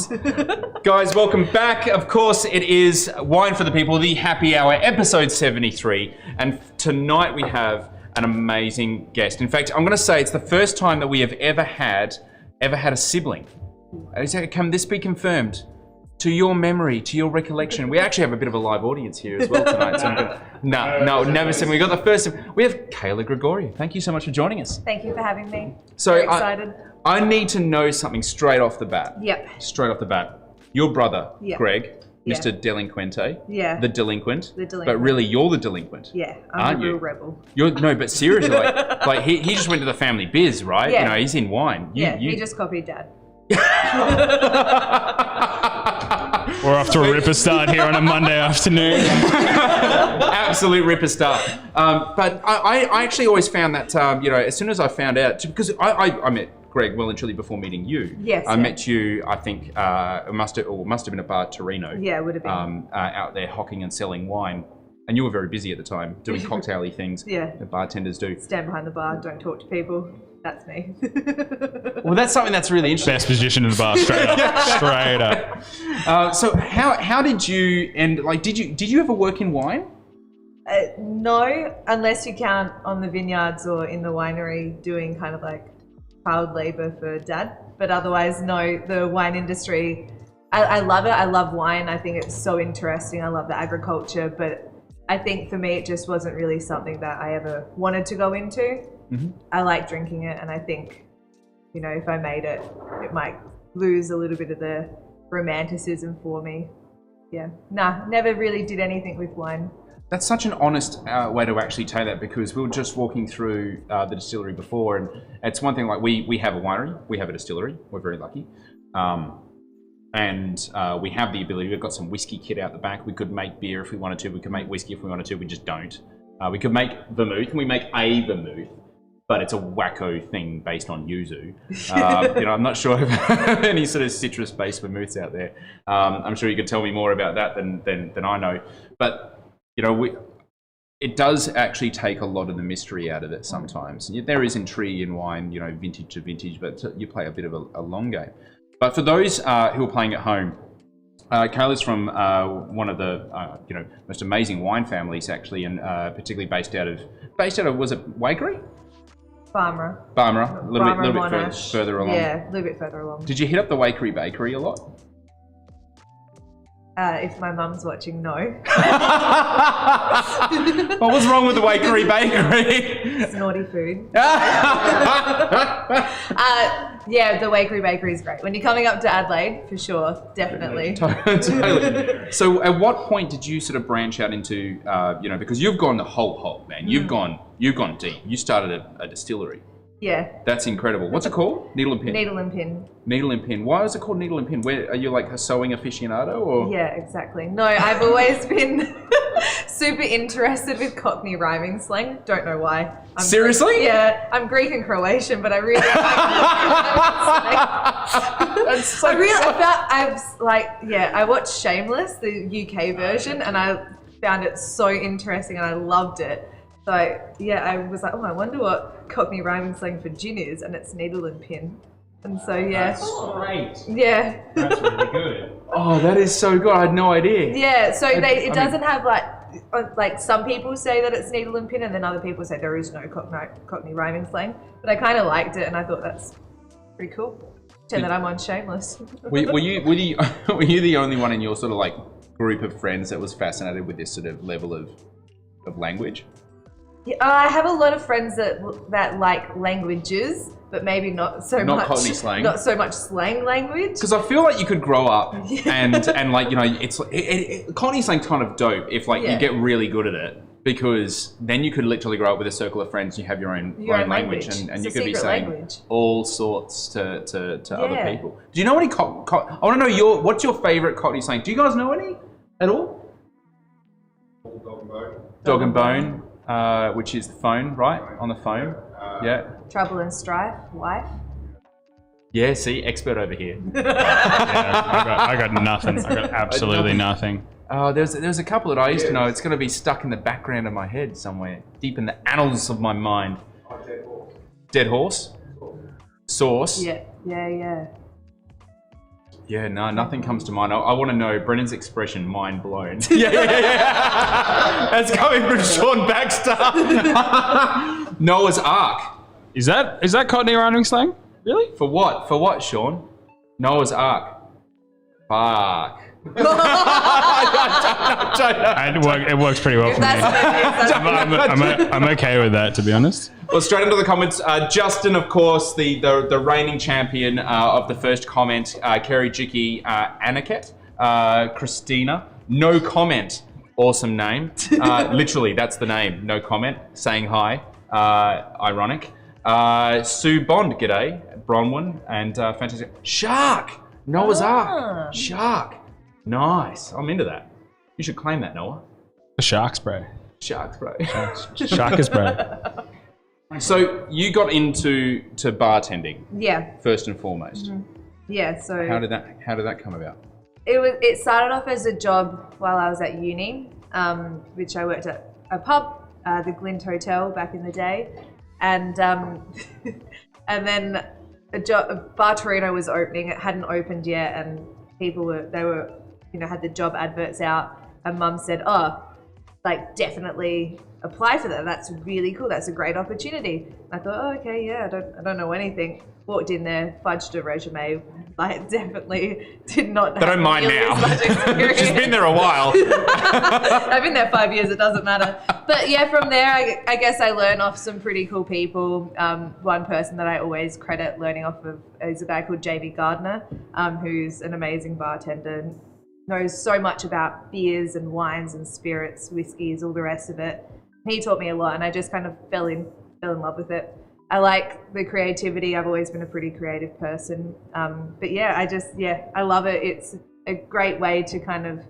Yes. Guys, welcome back. Of course, it is Wine for the People, the Happy Hour, episode 73. And tonight we have an amazing guest. In fact, I'm going to say it's the first time that we have ever had a sibling. Can this be confirmed? To your memory, to your recollection. We actually have a bit of a live audience here as well tonight. So no, never seen. We got the first. We have Kayla Grigoriou. Thank you so much for joining us. Thank you for having me. So very excited. I need to know something straight off the bat. Yep. Straight off the bat. Your brother, Greg, Mr. Delinquente. Yeah. The delinquent. The delinquent. But really, you're the delinquent. Yeah, I'm a real rebel. No, but seriously, like he just went to the family biz, right? Yeah. You know, he's in wine. He just copied Dad. We're off to a ripper start here on a Monday afternoon. Absolute ripper start. But I actually always found that, as soon as I found out, because I met Greg well and truly before meeting you. Yes. I met you, I think, it must have been a bar at Torino. Yeah, it would have been. Out there hawking and selling wine. And you were very busy at the time, doing cocktail-y things. Yeah. That bartenders do. Stand behind the bar, don't talk to people. That's me. Well, that's something that's really interesting. Best position in the bar, straight up. Straight up. So how did you, and like, did you ever work in wine? No, unless you count on the vineyards or in the winery doing kind of like child labor for Dad. But otherwise, no, the wine industry, I love it. I love wine. I think it's so interesting. I love the agriculture, but I think for me, it just wasn't really something that I ever wanted to go into. Mm-hmm. I like drinking it, and I think, if I made it, it might lose a little bit of the romanticism for me. Yeah, never really did anything with wine. That's such an honest way to actually take that, because we were just walking through the distillery before, and it's one thing, like we have a winery, we have a distillery, we're very lucky. And we have the ability, we've got some whiskey kit out the back. We could make beer if we wanted to, we could make whiskey if we wanted to, we just don't. We could make vermouth, and we make a vermouth, but it's a wacko thing based on yuzu. I'm not sure if any sort of citrus-based vermouths out there. I'm sure you could tell me more about that than I know. But, it does actually take a lot of the mystery out of it sometimes. There is intrigue in wine, vintage to vintage, but you play a bit of a long game. But for those who are playing at home, Kayla's from one of the most amazing wine families, actually, and particularly based out of was it Wakery? Barmera, a little bit further along. Yeah, a little bit further along. Did you hit up the Wakery bakery a lot? If my mum's watching, no. What was wrong with the Wakery bakery? It's naughty food. Yeah, the Wakery bakery is great. When you're coming up to Adelaide, for sure, definitely. Totally. So at what point did you sort of branch out into, because you've gone the whole hog, man. You've gone deep. You started a distillery. Yeah. That's incredible. What's it called? Needle and Pin? Needle and Pin. Needle and Pin. Why is it called Needle and Pin? Where are you, like a sewing aficionado, or? Yeah, exactly. No, I've always been super interested with Cockney rhyming slang. Don't know why. Seriously? Yeah, I'm Greek and Croatian, but I really like That's so I watched Shameless, the UK version, and I found it so interesting and I loved it. So yeah, I was like, I wonder what Cockney rhyming slang for gin is, and it's needle and pin. And so yeah. That's great. Yeah. That's really good. Oh, that is so good. I had no idea. Yeah, so it doesn't have like some people say that it's needle and pin, and then other people say there is no Cockney rhyming slang. But I kind of liked it, and I thought that's pretty cool. And that I'm on Shameless. Were you the only one in your sort of like group of friends that was fascinated with this sort of level of language? Yeah, I have a lot of friends that like languages, but maybe not so much Cockney slang. Not so much slang language. Because I feel like you could grow up and like it's Cockney slang's kind of dope if you get really good at it, because then you could literally grow up with a circle of friends. You have your own language, and you could be saying all sorts to other people. Do you know any? I want to know what's your favorite Cockney slang? Do you guys know any at all? Dog and bone. Dog and bone. Which is the phone, right? On the phone. Yeah. Trouble and strife, wife. Yeah, see, expert over here. I got nothing. I got absolutely nothing. There's a couple that I used to know. It's going to be stuck in the background of my head somewhere, deep in the annals of my mind. Dead horse. Dead horse? Sauce? Yeah. Yeah, no, nothing comes to mind. I want to know Brennan's expression, mind blown. yeah. That's coming from Sean Baxter. Noah's Ark. Is that Cockney rhyming slang? Really? For what? For what, Sean? Noah's Ark. Fuck. It works pretty well for me. I'm okay with that, to be honest. Well, straight into the comments. Justin, of course, the reigning champion of the first comment. Kerry Jicky, Aniket. Christina, no comment. Awesome name. Literally, that's the name. No comment. Saying hi. Ironic. Sue Bond, g'day. Bronwyn and fantastic. Shark. Noah's Ark. Shark. Nice. I'm into that. You should claim that, Noah. The shark spray. Shark spray. Shark spray. So you got into bartending. Yeah. First and foremost. Yeah. So How did that come about? it started off as a job while I was at uni, which I worked at a pub, the Glint Hotel back in the day, and and then Bar Torino was opening. It hadn't opened yet, and people were had the job adverts out, and Mum said, "Oh, like definitely apply for that. That's really cool. That's a great opportunity." I thought, "Oh, okay, yeah. I don't know anything." Walked in there, fudged a resume. Like definitely did not. They don't mind now. She's been there a while. I've been there 5 years. It doesn't matter. But yeah, from there, I guess I learned off some pretty cool people. One person that I always credit learning off of is a guy called Jamie Gardner, who's an amazing bartender. Knows so much about beers and wines and spirits, whiskeys, all the rest of it. He taught me a lot, and I just kind of fell in love with it. I like the creativity. I've always been a pretty creative person. But yeah, I love it. It's a great way to kind of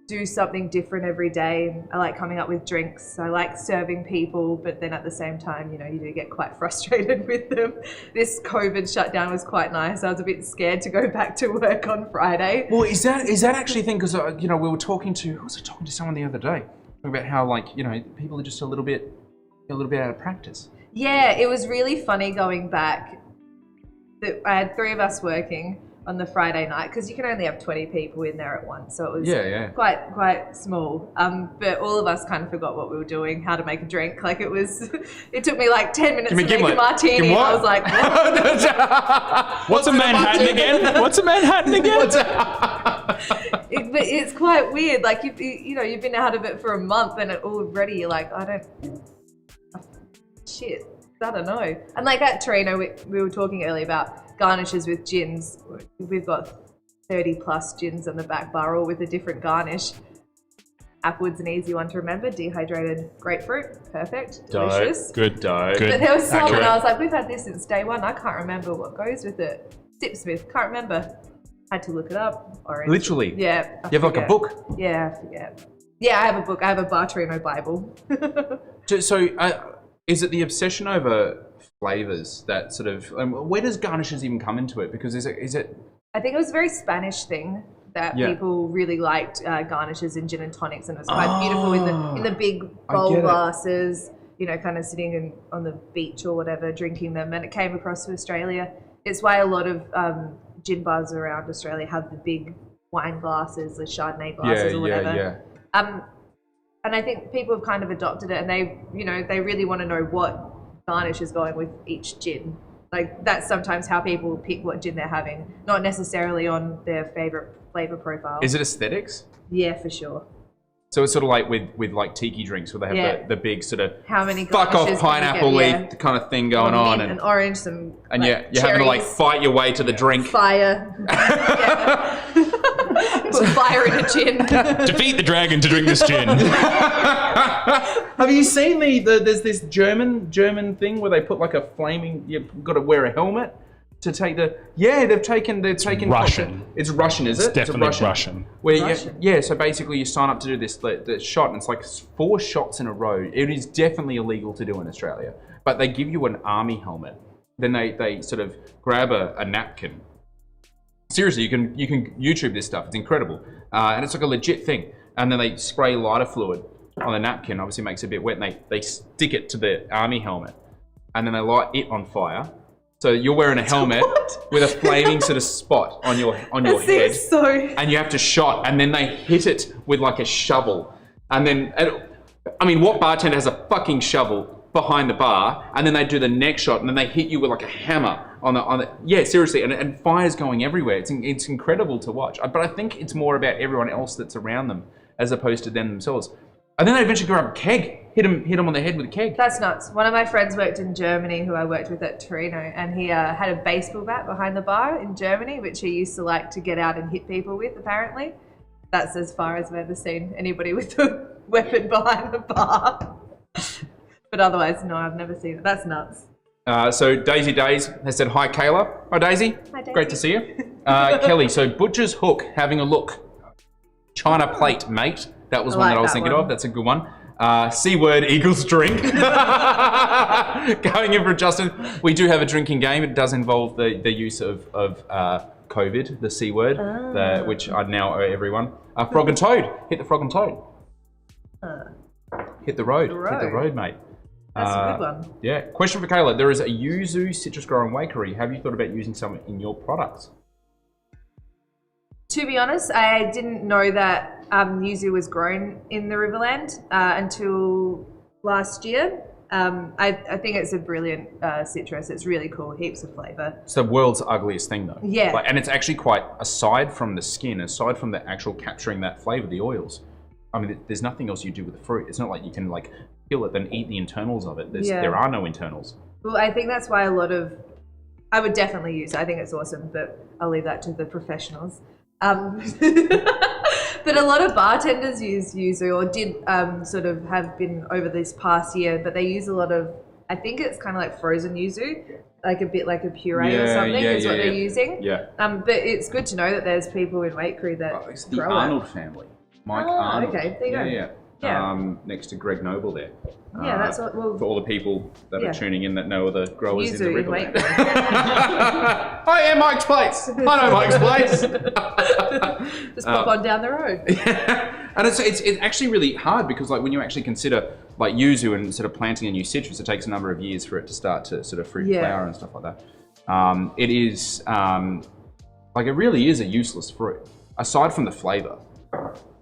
do something different every day. I like coming up with drinks. I like serving people, but then at the same time, you do get quite frustrated with them. This COVID shutdown was quite nice. I was a bit scared to go back to work on Friday. Well, is that actually a thing? Because we were talking to someone the other day about how people are just a little bit out of practice. Yeah, it was really funny going back. I had 3 of us working on the Friday night because you can only have 20 people in there at once, so it was quite small. But all of us kind of forgot what we were doing, how to make a drink. Like it took me like 10 minutes to make a martini. And I was like, what? What's a Manhattan again? What's a Manhattan again? But it's quite weird. Like you've been out of it for a month, and already you're like, I don't know. And like at Torino, we were talking earlier about garnishes with gins. We've got 30 plus gins on the back bar, all with a different garnish. Applewood's an easy one to remember. Dehydrated grapefruit, perfect, delicious. Good. But there was some, and I was like, we've had this since day one. I can't remember what goes with it. Sipsmith, can't remember. Had to look it up. Orange. Literally. Yeah. You have like a book. Yeah, I forget. Yeah, I have a book. I have a Bar Torino Bible. So. Is it the obsession over flavors that sort of? Where does garnishes even come into it? Because is it? I think it was a very Spanish thing that people really liked garnishes in gin and tonics, and it was quite beautiful in the big bowl glasses. Kind of sitting on the beach or whatever, drinking them. And it came across to Australia. It's why a lot of gin bars around Australia have the big wine glasses, the Chardonnay glasses or whatever. And I think people have kind of adopted it, and they really want to know what garnish is going with each gin. Like that's sometimes how people pick what gin they're having, not necessarily on their favorite flavor profile. Is it aesthetics? Yeah, for sure. So it's sort of like with like tiki drinks, where they have the big sort of how many fuck off pineapple leaf kind of thing going on, and orange, some and you're having to like fight your way to the drink. Fire. Put fire in a gin. Defeat the dragon to drink this gin. Have you seen there's this German thing where they put like a flaming, you've got to wear a helmet to take they've taken Russian. It's Russian, is it? It's definitely Russian. Where so basically you sign up to do this shot, and it's like 4 shots in a row. It is definitely illegal to do in Australia, but they give you an army helmet. Then they sort of grab a napkin. Seriously, you can YouTube this stuff. It's incredible, and it's like a legit thing. And then they spray lighter fluid on the napkin. Obviously, makes it a bit wet. And they stick it to the army helmet, and then they light it on fire So you're wearing a helmet with a flaming sort of spot on your head, So and you have to shot, and then they hit it with like a shovel, and then I mean, what bartender has a fucking shovel behind the bar, and then they do the next shot, and then they hit you with like a hammer on the yeah, seriously, and fire's going everywhere. It's incredible to watch, but I think it's more about everyone else that's around them as opposed to them themselves. And then they eventually grab a keg, hit him on the head with a keg. that's nuts. One of my friends worked in Germany, who I worked with at Torino, and he had a baseball bat behind the bar in Germany, which he used to like to get out and hit people with, apparently. That's as far as I've ever seen anybody with a weapon behind the bar. But otherwise, no, I've never seen it. That's nuts. So Daisy Days has said, hi Kayla. Hi Daisy. Hi, Daisy. Great to see you. Kelly, so Butcher's Hook, having a look. China Plate, mate. That was one that I was thinking of. That's a good one. C-word Eagles drink. Going in for Justin. We do have a drinking game. It does involve the use of COVID, the C-word, which I now owe everyone. Frog and Toad. Hit the Frog and Toad. Hit the road. Hit the road, mate. That's a good one. Yeah. Question for Kayla. There is a yuzu citrus grower in Waikerie. Have you thought about using some in your products? To be honest, I didn't know that yuzu was grown in the Riverland until last year. I think it's a brilliant citrus. It's really cool, heaps of flavour. It's the world's ugliest thing though. Yeah. Like, and it's actually quite, aside from the skin, aside from the actual capturing that flavour, the oils, I mean, there's nothing else you do with the fruit. It's not like you can like peel it and eat the internals of it. There are no internals. Well, I think that's why I would definitely use it. I think it's awesome, but I'll leave that to the professionals. But a lot of bartenders use yuzu, or did sort of have been over this past year, but they use a lot of, I think it's kind of like frozen yuzu, like a bit like a puree or something is what they're using. Yeah. But it's good to know that there's people in Waikerie that It's the grow Arnold it. family. Mike Arnold. Okay, there you go. Yeah. Yeah. Next to Greg Noble there. Yeah, that's what, well, For all the people that Yeah. are tuning in that know the growers in the yuzu in Riverland. Waikerie. I am Mike's Place. I know Mike's Place. Just pop on down the road. And it's actually really hard because like when you actually consider like yuzu and sort of planting a new citrus, it takes a number of years for it to start to sort of fruit and flower and stuff like that. It is like it really is a useless fruit aside from the flavour.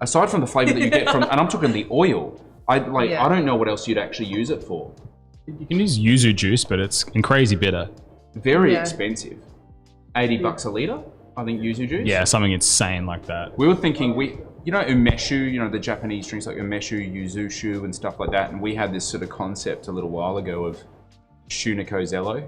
Aside from the flavour that you get from, and I'm talking the oil. I don't know what else you'd actually use it for. You can use yuzu juice, but it's crazy bitter. Very expensive. $80 a litre, I think, yuzu juice. Yeah, something insane like that. We were thinking, you know umeshu, the Japanese drinks like umeshu, yuzushu and stuff like that, and we had this sort of concept a little while ago of Shuniko Zello.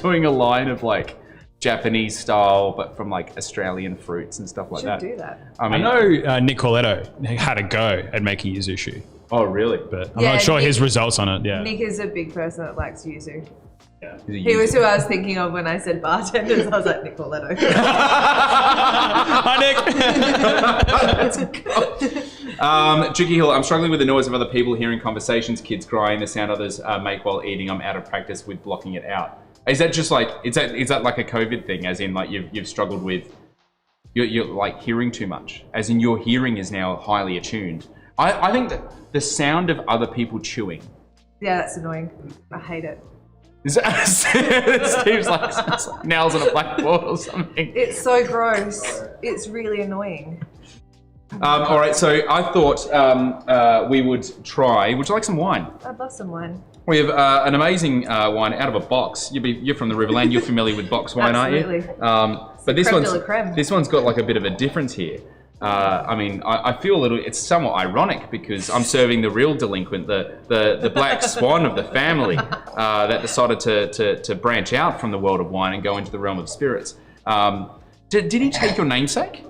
Doing a line of like Japanese style, but from like Australian fruits and stuff like that. Should do that. I mean, I know Nick Corletto had a go at making yuzu, oh really? but I'm Yeah, not sure Nick- his results on it. Yeah. Nick is a big person that likes yuzu. Yeah. He was who I was thinking of when I said bartenders. I was like, Nick Corletto. Hi, Nick. Tricky Hill, I'm struggling with the noise of other people hearing conversations, kids crying, the sound others make while eating. I'm out of practice with blocking it out. Is that just like, is that like a COVID thing, as in like you've struggled with, you're like hearing too much, as in your hearing is now highly attuned? I think that the sound of other people chewing. Yeah, that's annoying. I hate it. Steve's like nails on a blackboard or something. It's so gross. It's really annoying. All right, so I thought we would try, would you like some wine? I'd love some wine. We have an amazing wine out of a box. You're from the Riverland. You're familiar with box wine, Absolutely. aren't you? But this creme de la creme. this one's got like a bit of a difference here. I mean, I feel a little. It's somewhat ironic because I'm serving the real delinquent, the black swan of the family that decided to branch out from the world of wine and go into the realm of spirits. Did he take your namesake?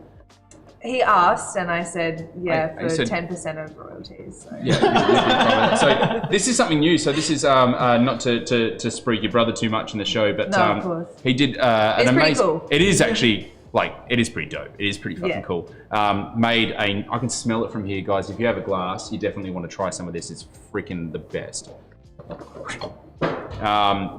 He asked, and I said, yeah, I for said- 10% of royalties. So. Yeah. So this is something new. So this is not to spruik your brother too much in the show, but No, of course. he did an It's pretty amazing. cool. It is actually like it is pretty dope. It is pretty fucking Yeah. cool. I can smell it from here, guys. If you have a glass, you definitely want to try some of this. It's freaking the best.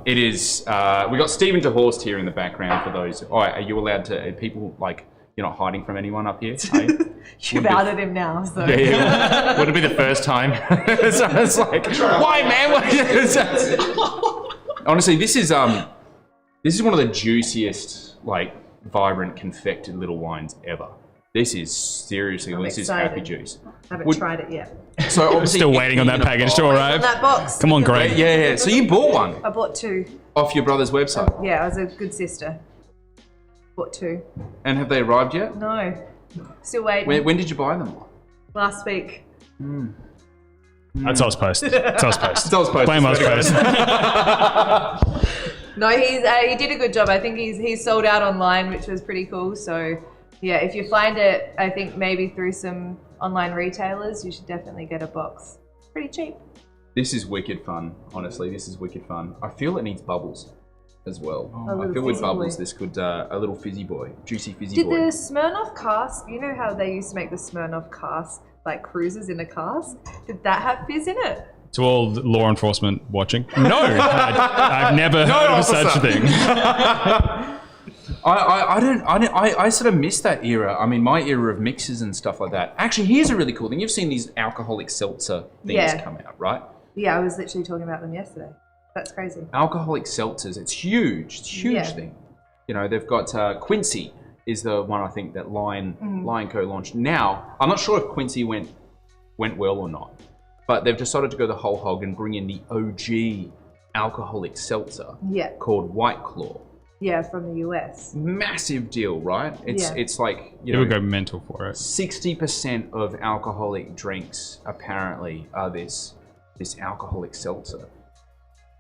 It is. We got Stephen DeHorst here in the background for those. Oh, are you allowed to? Are people like? You're not hiding from anyone up here, are you? You've outed him now, so. Yeah. Would it be the first time? So it's like, why, man? Honestly, this is one of the juiciest, like, vibrant, confected little wines ever. This is seriously, I'm this excited. is happy juice. Haven't tried it yet. So I'm obviously, still waiting on that package to arrive. On that box. Come on, Greg. Yeah. So you bought one I bought 2. off your brother's website, Yeah, I was a good sister. Bought 2. and have they arrived yet? No. Still waiting. When did you buy them? Last week. That's Ozpost. That's Ozpost. It's Ozpost. Blame Ozpost. No, he did a good job. I think he's sold out online, which was pretty cool. So yeah, if you find it, I think maybe through some online retailers, you should definitely get a box. Pretty cheap. This is wicked fun. Honestly, this is wicked fun. I feel it needs bubbles as well. A I little feel with fizzy bubbles, boy. this could a little fizzy boy, juicy fizzy Did boy. the Smirnoff cask, you know how they used to make the Smirnoff cask, like cruises in a cask? Did that have fizz in it? To all law enforcement watching, no, I've never heard of such a thing. I sort of miss that era. I mean, my era of mixers and stuff like that. Actually, here's a really cool thing. You've seen these alcoholic seltzer things Yeah. come out, right? Yeah, I was literally talking about them yesterday. That's crazy. Alcoholic seltzers. It's huge. It's a huge Yeah. thing. You know, they've got Quincy is the one I think that Lion Co launched. Now, I'm not sure if Quincy went well or not, but they've decided to go the whole hog and bring in the OG alcoholic seltzer Yeah. called White Claw. Yeah, from the US. Massive deal, right? Yeah. It's like, you You would know, go mental for it. 60% of alcoholic drinks apparently are this alcoholic seltzer.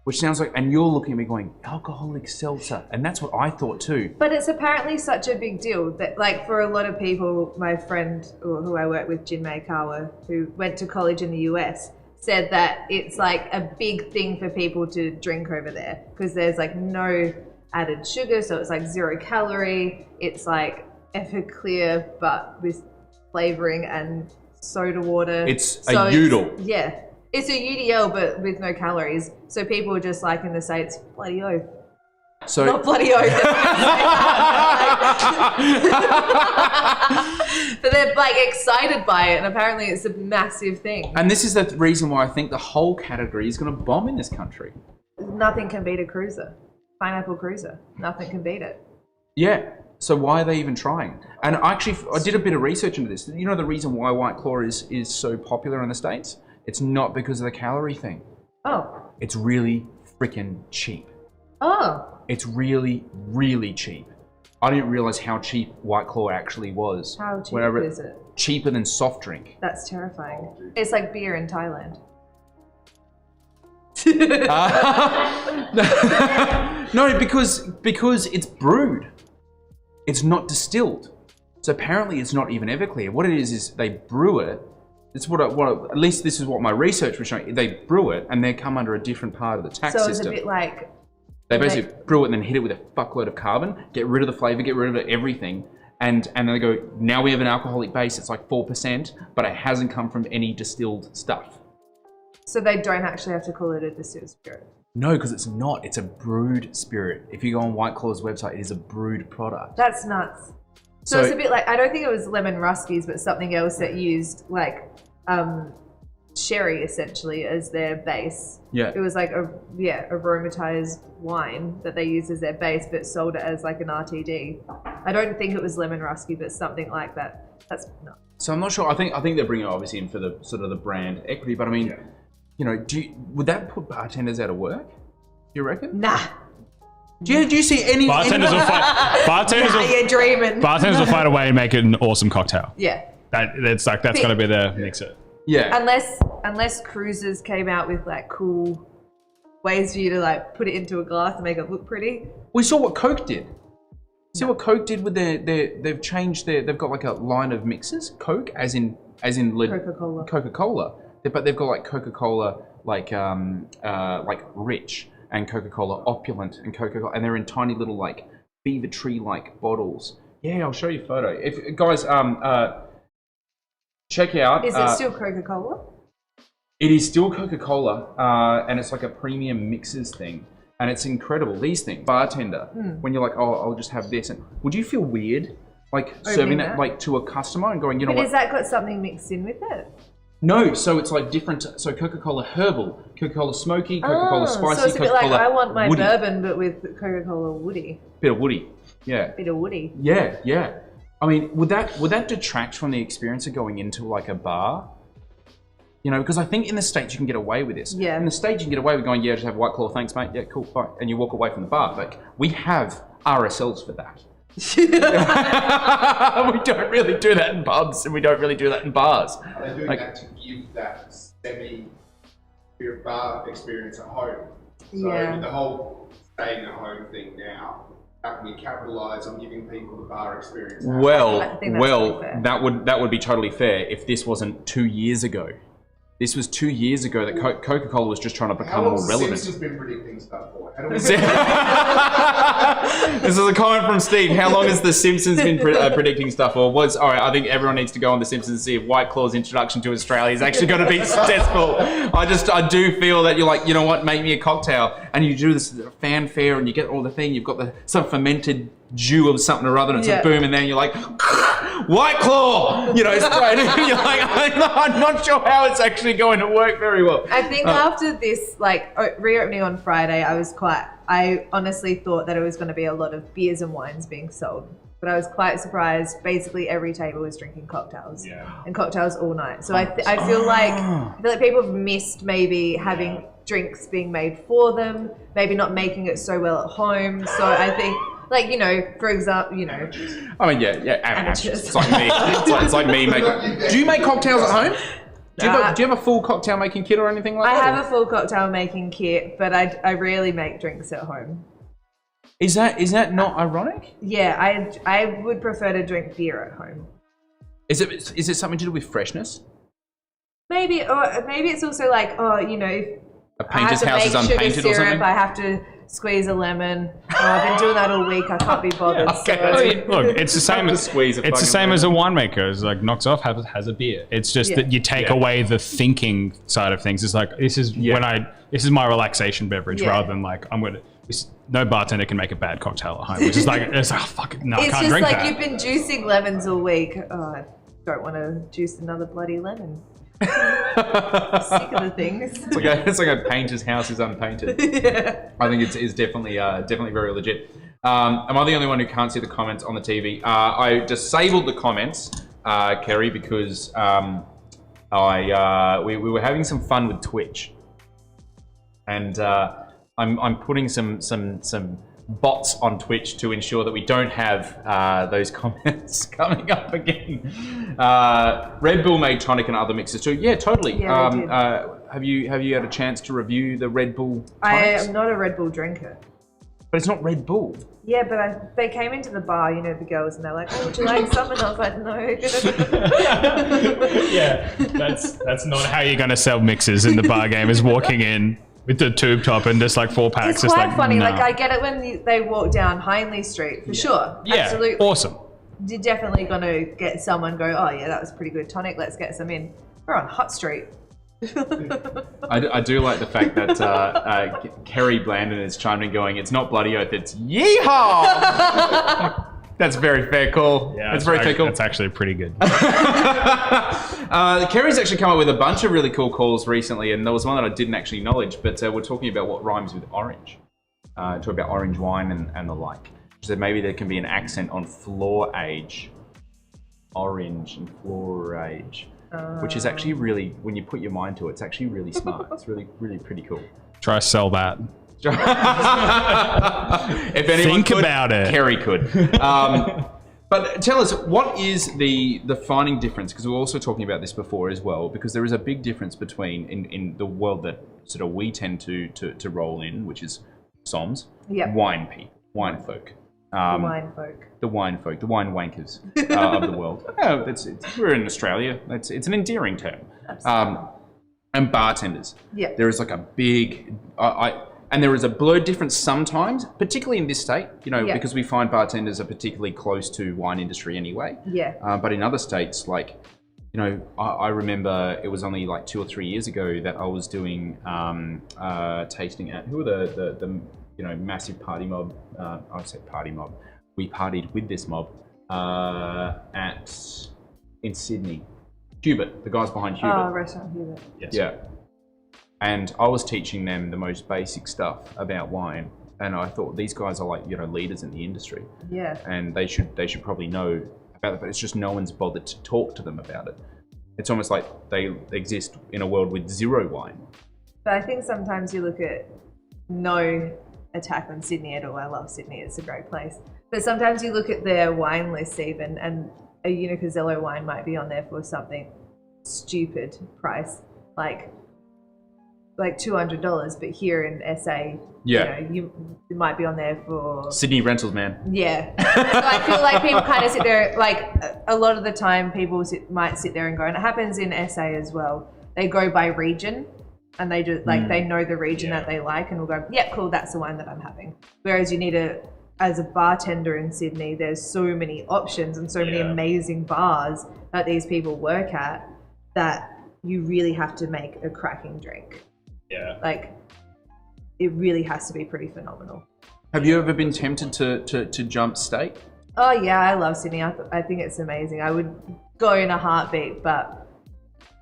Which sounds like, and you're looking at me going, alcoholic seltzer. And that's what I thought too. But it's apparently such a big deal that, like, for a lot of people, my friend who I work with, Jin Kawa, who went to college in the US, said that it's like a big thing for people to drink over there because there's like no added sugar, so it's like 0 calorie. It's like Everclear, but with flavoring and soda water. It's So a udel. Yeah. It's a UDL, but with no calories. So people are just like in the States, bloody oath. So Not bloody oath. But they're like excited by it, and apparently it's a massive thing. and this is the reason why I think the whole category is going to bomb in this country. Nothing can beat a cruiser. Pineapple cruiser. Nothing can beat it. Yeah. So why are they even trying? And I did a bit of research into this. You know the reason why White Claw is so popular in the States? It's not because of the calorie thing. Oh. It's really freaking cheap. Oh. It's really, really cheap. I didn't realize how cheap White Claw actually was. How cheap Whenever- is it? Cheaper than soft drink. That's terrifying. It's like beer in Thailand. No, because it's brewed. It's not distilled. So apparently it's not even Everclear. What it is they brew it. It's at least this is what my research was showing. They brew it and they come under a different part of the tax So it's system. a bit like, They basically brew it and then hit it with a fuckload of carbon, get rid of the flavor, get rid of everything, and then they go, now we have an alcoholic base, it's like 4%, but it hasn't come from any distilled stuff. so they don't actually have to call it a distilled spirit. No, because it's not. It's a brewed spirit. If you go on White Claw's website, it is a brewed product. That's nuts. So it's a bit like, I don't think it was lemon ruskies, but something else that used like sherry essentially as their base. Yeah. It was like aromatized wine that they used as their base, but sold it as like an RTD. I don't think it was lemon rusky, but something like that. That's nuts. So I'm not sure. I think they're bringing it obviously in for the sort of the brand equity, but I mean, you know, would that put bartenders out of work? Do you reckon? Nah. Do you see any Bartenders will fight. You're dreaming. Bartenders will find a way to make it an awesome cocktail. Yeah. That's got to be their mixer. Yeah. Unless cruisers came out with like cool ways for you to like put it into a glass and make it look pretty. We saw what Coke did. See what Coke did with they've changed they've got like a line of mixers, Coke as in Coca-Cola. Coca-Cola. But they've got like Coca-Cola like rich and Coca-Cola opulent and Coca-Cola, and they're in tiny little like beaver tree like bottles. Yeah, I'll show you a photo. If guys check out. Is it still Coca-Cola? It is still Coca-Cola, and it's like a premium mixers thing, and it's incredible. These things, bartender, when you're like, oh, I'll just have this, and would you feel weird, like serving that like to a customer and going, you know But what? has that got something mixed in with it? No, so it's like different. So Coca-Cola herbal, Coca-Cola smoky, Coca-Cola spicy, so it's a bit Coca-Cola like I want my woody. bourbon, but with Coca-Cola woody. Bit of woody, yeah. Bit of woody. Yeah. I mean, would that detract from the experience of going into like a bar? You know, because I think in the States you can get away with this. Yeah. In the States you can get away with going, yeah, just have a White Claw, thanks mate, yeah, cool, bye. And you walk away from the bar. Like, we have RSLs for that. We don't really do that in pubs and we don't really do that in bars. Are they doing that to give that bar experience at home? So with the whole staying at home thing now, how can we capitalise on giving people the bar experience? Well, I think that's that would be totally fair if this wasn't 2 years ago. This was 2 years ago that Coca-Cola was just trying to become more relevant. Simpsons been predicting stuff for? How do we This is a comment from Steve. How long has The Simpsons been predicting stuff for? All right, I think everyone needs to go on The Simpsons and see if White Claw's introduction to Australia is actually going to be successful. I do feel that you're like, you know what, make me a cocktail. And you do this fanfare and you get all the thing. You've got some fermented dew of something or other and it's a boom and then you're like, White Claw! You know, straight in. You're like, I'm not sure how it's actually going to work very well. I think after this, like, reopening on Friday, I honestly thought that it was going to be a lot of beers and wines being sold. But I was quite surprised. Basically, every table was drinking cocktails. Yeah. And cocktails all night. So I feel like people have missed maybe having drinks being made for them, maybe not making it so well at home. So I think, like, you know, for example, you know. I mean, amateurs. It's like me. It's like me making. Do you make cocktails at home? Do you have a full cocktail making kit or anything like that? I have a full cocktail making kit, but I rarely make drinks at home. Is that not ironic? Yeah, I would prefer to drink beer at home. Is it something to do with freshness? Maybe, or maybe it's also like, you know, a painter's house is unpainted or something? I have to squeeze a lemon. I've been doing that all week. I can't be bothered. Okay. So. Look, it's the same as it's the same as a winemaker. It's like knocks off has a beer. It's just that you take away the thinking side of things. It's like this is my relaxation beverage rather than like no bartender can make a bad cocktail at home. Which is like I can't drink that. It's just like you've been juicing lemons all week. Oh, I don't want to juice another bloody lemon. Sick of the things. It's like a painter's house is unpainted. Yeah. I think it's definitely very legit. Am I the only one who can't see the comments on the TV? I disabled the comments, Kerry, because we were having some fun with Twitch, and I'm putting some bots on Twitch to ensure that we don't have those comments coming up again. Red Bull made tonic and other mixes too. Yeah, totally. Yeah, have you had a chance to review the Red Bull tonics? I am not a Red Bull drinker. But it's not Red Bull. Yeah, but they came into the bar, you know, the girls, and they're like, "Oh, would you like some?" And I was like, "No." Yeah, that's not how you're going to sell mixes in the bar game. Is walking in with the tube top and just like 4 packs. It's quite like, funny. No. Like I get it when they walk down Hindley Street for sure. Yeah, absolutely. Awesome. You're definitely going to get someone go, "Oh yeah, that was pretty good tonic. Let's get some in." We're on Hutt Street. I do like the fact that Kerry Blandon is chiming in going, "It's not bloody oath, it's yeehaw." That's a very fair call. Yeah, that's very fair call. That's actually pretty good. Kerry's actually come up with a bunch of really cool calls recently, and there was one that I didn't actually acknowledge, but we're talking about what rhymes with orange. Talking about orange wine and the like. She said maybe there can be an accent on floor age. Orange and floor age. Which is actually really, when you put your mind to it, it's actually really smart. It's really, really pretty cool. Try to sell that. If anyone think could, about it. Kerry could. But tell us, what is the defining difference? Because we were also talking about this before as well, because there is a big difference between, in the world that sort of we tend to roll in, which is SOMs, wine folk. The wine folk, the wine wankers of the world. We're in Australia. It's an endearing term. And bartenders. Yeah. There is like a big, and there is a blurred difference sometimes, particularly in this state, you know, because we find bartenders are particularly close to wine industry anyway. Yeah. But in other states, like, you know, I remember it was only like 2 or 3 years ago that I was doing tasting at, who are the you know, massive party mob. I say party mob. We partied with this mob in Sydney. Hubert, the guys behind Hubert. Oh, Restaurant Hubert. Yes. Yeah. And I was teaching them the most basic stuff about wine, and I thought these guys are like, you know, leaders in the industry. Yeah. And they should probably know about it, but it's just no one's bothered to talk to them about it. It's almost like they exist in a world with zero wine. But I think sometimes you look at, no attack on Sydney at all. I love Sydney, it's a great place. But sometimes you look at their wine lists even, and a Unicazello wine might be on there for something stupid price, like $200, but here in SA, you might be on there for Sydney rentals, man. Yeah. So I feel like people kind of sit there, like a lot of the time people might sit there and go, and it happens in SA as well, they go by region, and they just like they know the region that they like, and will go, yeah, cool, that's the wine that I'm having. Whereas you need as a bartender in Sydney, there's so many options and so many amazing bars that these people work at, that you really have to make a cracking drink. Yeah. Like, it really has to be pretty phenomenal. Have you ever been tempted to jump state? Oh yeah, I love Sydney. I think it's amazing. I would go in a heartbeat, but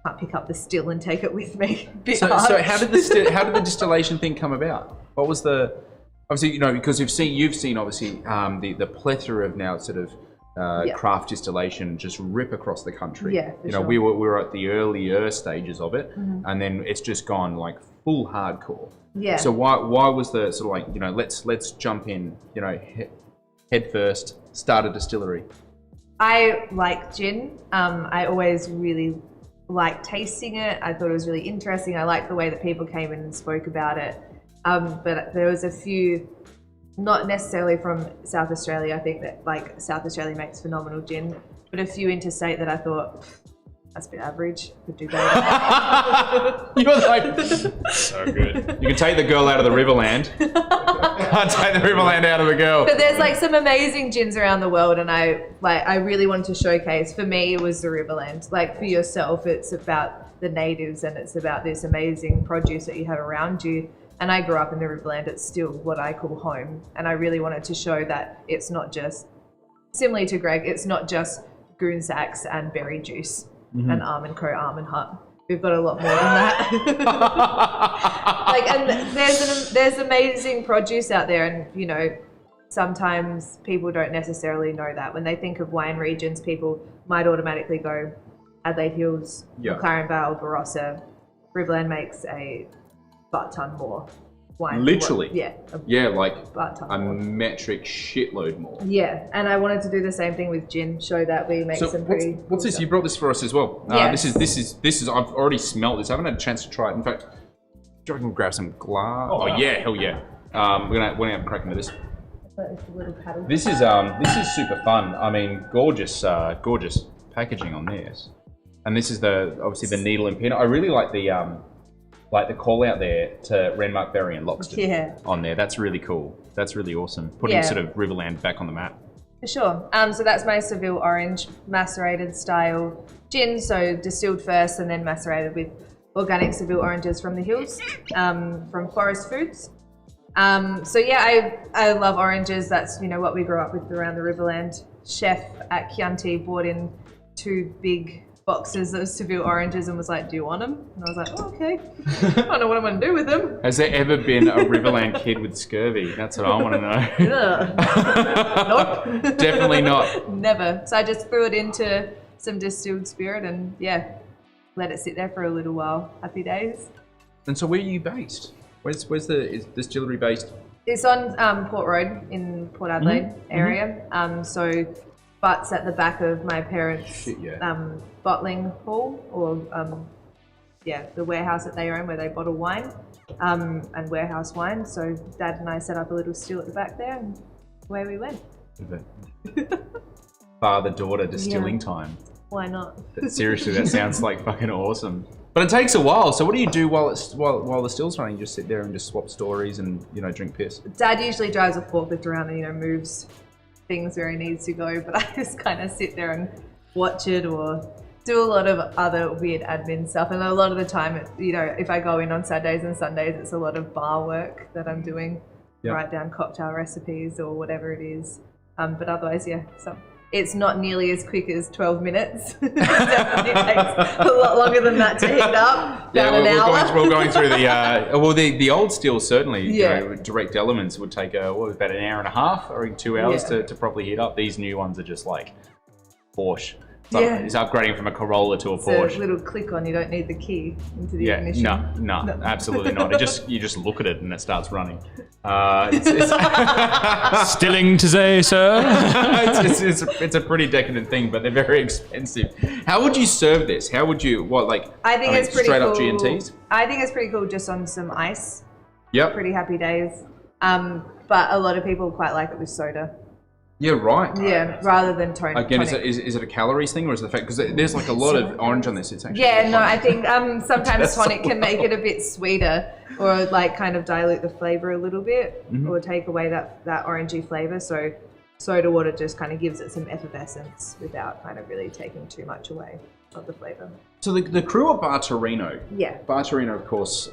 can't pick up the still and take it with me. So how did the distillation thing come about? What was obviously, you know, because you've seen obviously the plethora of now sort of craft distillation just rip across the country. Yeah, you know, we were at the earlier stages of it, and then it's just gone like full hardcore. Yeah. So why was the sort of like, you know, let's jump in, you know, head first, start a distillery? I like gin. I always really liked tasting it. I thought it was really interesting. I liked the way that people came in and spoke about it. But there was a few, not necessarily from South Australia. I think that like South Australia makes phenomenal gin, but a few interstate that I thought, that's a bit average, could do better. You're like, so good. You can take the girl out of the Riverland. Can't take the Riverland out of the girl. But there's like some amazing gins around the world, and I really wanted to showcase. For me, it was the Riverland. Like for yourself, it's about the natives, and it's about this amazing produce that you have around you. And I grew up in the Riverland. It's still what I call home, and I really wanted to show that it's not just, similarly to Greg, it's not just goon sacks and berry juice. And Almond Co, Almond Hut. We've got a lot more than that. Like, and there's amazing produce out there, and you know, sometimes people don't necessarily know that. When they think of wine regions, people might automatically go Adelaide Hills, McLaren Vale, Barossa. Riverland makes a butt-ton more wine. Literally. Like a more. metric shitload more. Yeah, and I wanted to do the same thing with gin, show that we make some pretty. What's this? Stuff. You brought this for us as well. Yes. This is. I've already smelled this. I haven't had a chance to try it. In fact, do you reckon we'll grab some glass? Oh yeah, hell yeah. We're gonna have a crack into this. This is super fun. I mean, gorgeous packaging on this, and this is obviously the needle and pin. I really like the call out there to Renmark Berry and Loxton on there. That's really cool. That's really awesome. Putting sort of Riverland back on the map. For sure. So that's my Seville Orange macerated style gin. So distilled first and then macerated with organic Seville oranges from the hills, from Forest Foods. So yeah, I love oranges. That's, you know, what we grew up with around the Riverland. Chef at Chianti bought in 2 big boxes of Seville oranges and was like, do you want them? And I was like, oh, okay. I don't know what I'm going to do with them. Has there ever been a Riverland kid with scurvy? That's what I want to know. Nope. Definitely not. Never. So I just threw it into some distilled spirit and let it sit there for a little while. Happy days. And so where are you based? Is the distillery based? It's on Port Road in Port Adelaide area. So butts at the back of my parents' bottling hall, or the warehouse that they own where they bottle wine and warehouse wine. So Dad and I set up a little still at the back there, and away we went. Father-daughter distilling time. Why not? Seriously, that sounds like fucking awesome. But it takes a while. So what do you do while the still's running? You just sit there and just swap stories and, you know, drink piss? Dad usually drives a forklift around and, you know, moves things where he needs to go, but I just kind of sit there and watch it or do a lot of other weird admin stuff. And a lot of the time, you know, if I go in on Saturdays and Sundays, it's a lot of bar work that I'm doing. Write down cocktail recipes or whatever it is. But otherwise, it's not nearly as quick as 12 minutes. It definitely takes a lot longer than that to heat up. We're going through the old steel certainly. You know, direct elements would take about an hour and a half or 2 hours to properly heat up. These new ones are just like Porsche. It's upgrading from a Corolla to a Porsche. It's a little click on. You don't need the key into the ignition. No, absolutely not. You just look at it and it starts running. Stilling to say, sir. it's a pretty decadent thing, but they're very expensive. How would you serve this? How would you I think it's pretty straight cool. up G&Ts? I think it's pretty cool just on some ice. Yep. Pretty happy days. But a lot of people quite like it with soda. Yeah, right. Yeah, rather than tonic. Again, is it a calories thing or is it the fact because there's like a lot of orange on this? It's actually I think sometimes tonic can make it a bit sweeter or like kind of dilute the flavor a little bit or take away that orangey flavor. So soda water just kind of gives it some effervescence without kind of really taking too much away of the flavor. So the crew at Bar Torino. Yeah. Bar Torino, of course,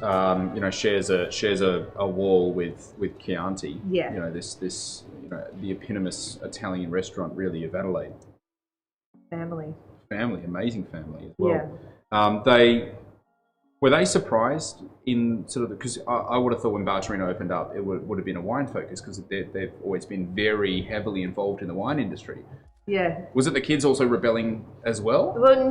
shares a wall with Chianti. Yeah. You know this the eponymous Italian restaurant really of Adelaide. Family, amazing family as well. Yeah. Were they surprised in sort of because I would have thought when Bar Torino opened up it would have been a wine focus because they've always been very heavily involved in the wine industry. Yeah. Was it the kids also rebelling as well? Well,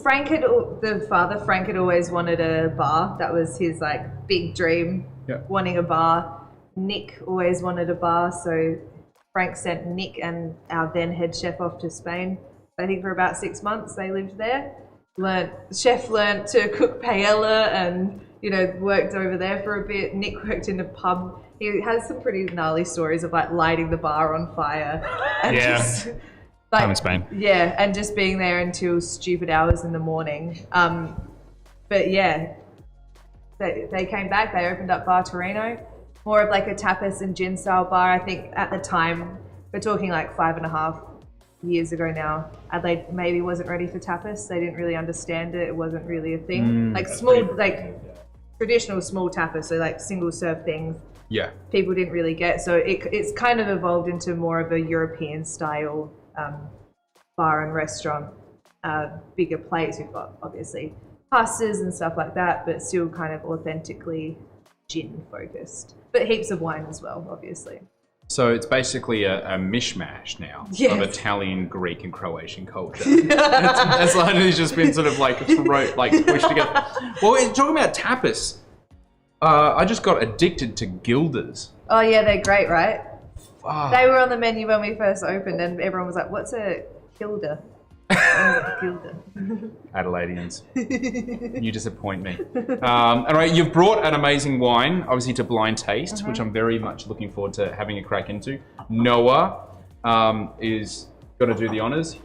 Frank had always wanted a bar. That was his like big dream, wanting a bar. Nick always wanted a bar, so Frank sent Nick and our then head chef off to Spain. I think for about 6 months they lived there. Chef learned to cook paella and worked over there for a bit. Nick worked in a pub. He has some pretty gnarly stories of like lighting the bar on fire. And just, I'm in Spain. Yeah, and just being there until stupid hours in the morning. But yeah, they came back. They opened up Bar Torino, more of like a tapas and gin style bar. I think at the time, we're talking like 5.5 years ago now, Adelaide maybe wasn't ready for tapas. They didn't really understand it. It wasn't really a thing. Traditional small tapas, so like single serve things. Yeah. People didn't really get. So it's kind of evolved into more of a European style bar and restaurant, bigger plates. We've got obviously pastas and stuff like that, but still kind of authentically gin focused, but heaps of wine as well, obviously. So it's basically a mishmash now of Italian, Greek, and Croatian culture. It's like just been sort of pushed together. Well, talking about tapas, I just got addicted to Gildas. Oh yeah, they're great, right? They were on the menu when we first opened, and everyone was like, "What's a Gilda?" Gilda. Adelaideans, you disappoint me. Anyway, you've brought an amazing wine, obviously to blind taste, which I'm very much looking forward to having a crack into. Noah is going to do the honors.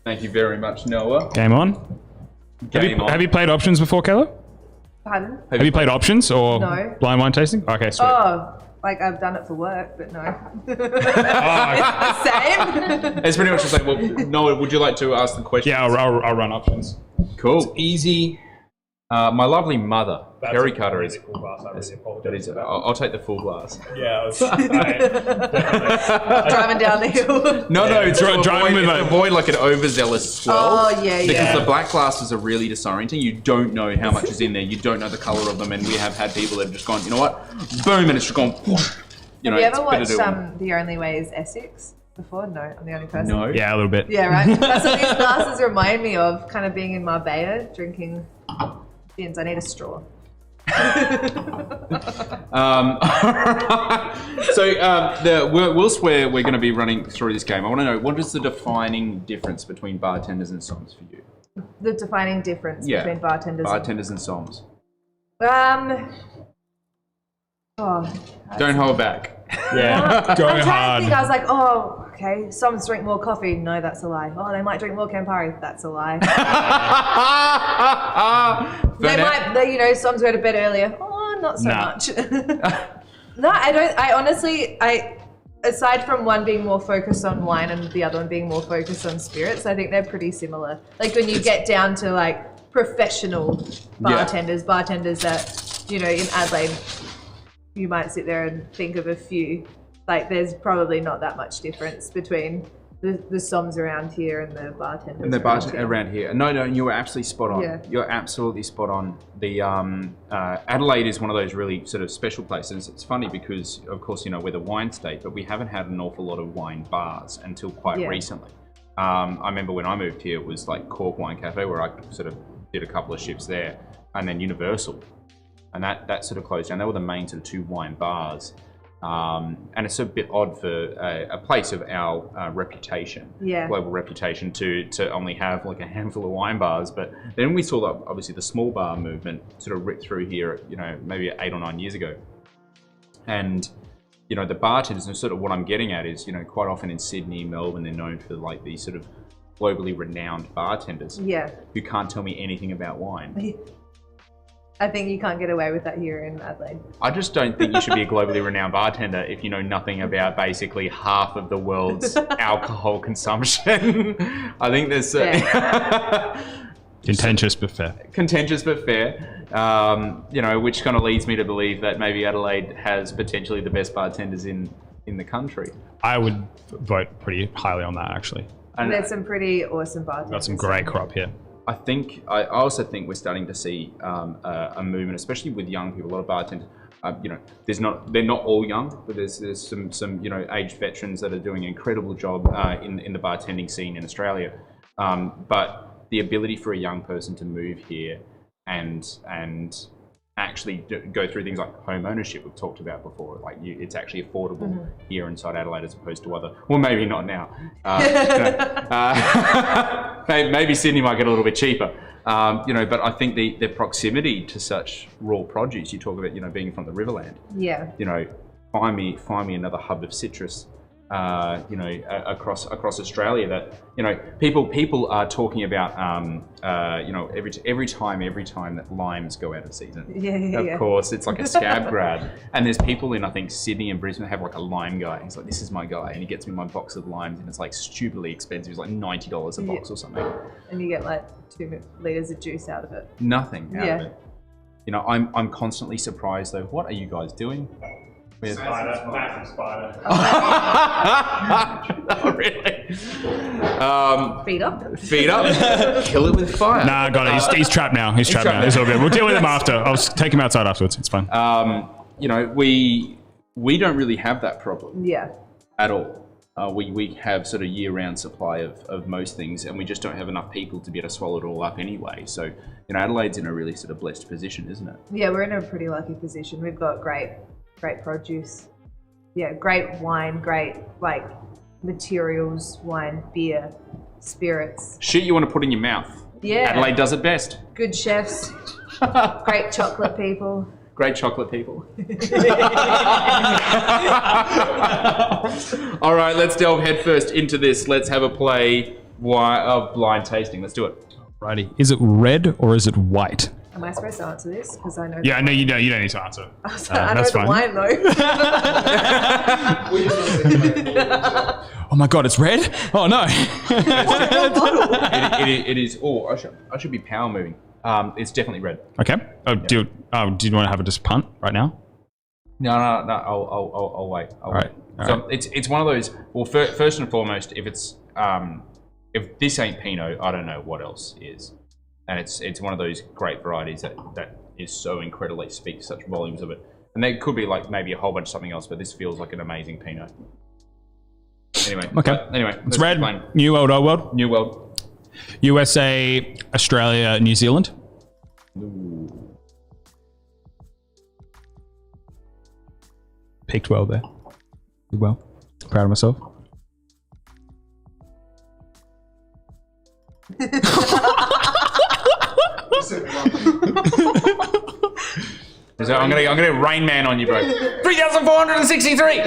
Thank you very much, Noah. Game on. Have you played options before, Kayla? Pardon? Have you played options or no. Blind wine tasting? Okay, sweet. Oh, like I've done it for work, but no. It's the same. It's pretty much the same. Well, Noah, would you like to ask the question? Yeah, I'll run options. Cool. It's easy. My lovely mother, Perry Cutter, really cool glass. I really apologize. I'll take the full glass. Yeah, driving down the hill. No, it's to avoid like an overzealous swell. Oh yeah, Because the black glasses are really disorienting. You don't know how much is in there. You don't know the color of them, and we have had people that have just gone, you know what, boom, and it's just gone. Have you ever watched The Only Way Is Essex? Before? No, I'm the only person. No. Yeah, a little bit. Yeah, right. That's what these glasses remind me of, kind of being in Marbella, drinking gins. I need a straw. Whilst we're going to be running through this game, I want to know, what is the defining difference between bartenders and somms for you? The defining difference between bartenders and somms. Don't hold back. Yeah, go I'm trying hard. to think. I was like, oh, okay, some drink more coffee. No, that's a lie. Oh, they might drink more Campari. That's a lie. Some go to bed earlier. Oh, not so much. No, I don't. I honestly, aside from one being more focused on wine and the other one being more focused on spirits, I think they're pretty similar. Like when you get down to like professional bartenders that, in Adelaide, you might sit there and think of a few. Like, there's probably not that much difference between the somms around here and the bartenders. And the bartenders around here. No, you were absolutely spot on. Yeah. You're absolutely spot on. The Adelaide is one of those really sort of special places. It's funny because, of course, we're the wine state, but we haven't had an awful lot of wine bars until quite recently. I remember when I moved here, it was like Cork Wine Cafe, where I sort of did a couple of shifts there, and then Universal, and that sort of closed down. They were the main sort of 2 wine bars. And it's a bit odd for a place of our reputation, global reputation, to only have like a handful of wine bars. But then we saw that obviously the small bar movement sort of rip through here, maybe 8 or 9 years ago. And the bartenders, and sort of what I'm getting at is, quite often in Sydney, Melbourne, they're known for like these sort of globally renowned bartenders who can't tell me anything about wine. I think you can't get away with that here in Adelaide. I just don't think you should be a globally renowned bartender if you know nothing about basically half of the world's alcohol consumption. I think there's... Contentious but fair. Contentious but fair. Which kind of leads me to believe that maybe Adelaide has potentially the best bartenders in the country. I would vote pretty highly on that, actually. And there's some pretty awesome bartenders. Got some great crop here. I also think we're starting to see a movement, especially with young people. A lot of bartenders, they're not all young, but there's some aged veterans that are doing an incredible job in the bartending scene in Australia. But the ability for a young person to move here and actually go through things like home ownership we've talked about before. Like it's actually affordable here inside Adelaide as opposed to other. Well, maybe not now. Maybe Sydney might get a little bit cheaper. But I think the proximity to such raw produce. You talk about being from the Riverland. Yeah. Find me another hub of citrus. Across Australia that people are talking about every time that limes go out of season. Of course, it's like a scab grab. And there's people in I think Sydney and Brisbane have like a lime guy. He's like, this is my guy, and he gets me my box of limes, and it's like stupidly expensive. It's like $90 a box or something. And you get like 2 litres of juice out of it. Nothing out of it. I'm constantly surprised though. What are you guys doing? Spider, massive spider. Oh, really? Feed up. Kill it with fire. Nah, got it. He's trapped now. He's trapped now. It's all good. We'll deal with him after. I'll take him outside afterwards. It's fine. We don't really have that problem. Yeah. At all. We have sort of year-round supply of most things, and we just don't have enough people to be able to swallow it all up anyway. So, Adelaide's in a really sort of blessed position, isn't it? Yeah, we're in a pretty lucky position. We've got great produce. Yeah, great wine, great materials, wine, beer, spirits. Shit you want to put in your mouth. Yeah. Adelaide does it best. Good chefs. Great chocolate people. Great chocolate people. All right, let's delve headfirst into this. Let's have a play of blind tasting. Let's do it. Righty. Is it red or is it white? Am I supposed to answer this? Because I know. Yeah, no, you don't need to answer. I know the wine though. Oh my god, it's red? Oh no. It is. Oh, I should be power moving. It's definitely red. Okay. Do you want to have a just punt right now? No. I'll wait. All right. It's one of those. Well, first and foremost, if this ain't Pinot, I don't know what else is. And it's one of those great varieties that is so incredibly speaks such volumes of it. And there could be like maybe a whole bunch of something else, but this feels like an amazing Pinot. Anyway. Okay. Anyway, it's red. New world, old world. New world. USA, Australia, New Zealand. Ooh. Picked well there. Did well. Proud of myself. So I'm gonna Rain Man on you, bro. 3,463.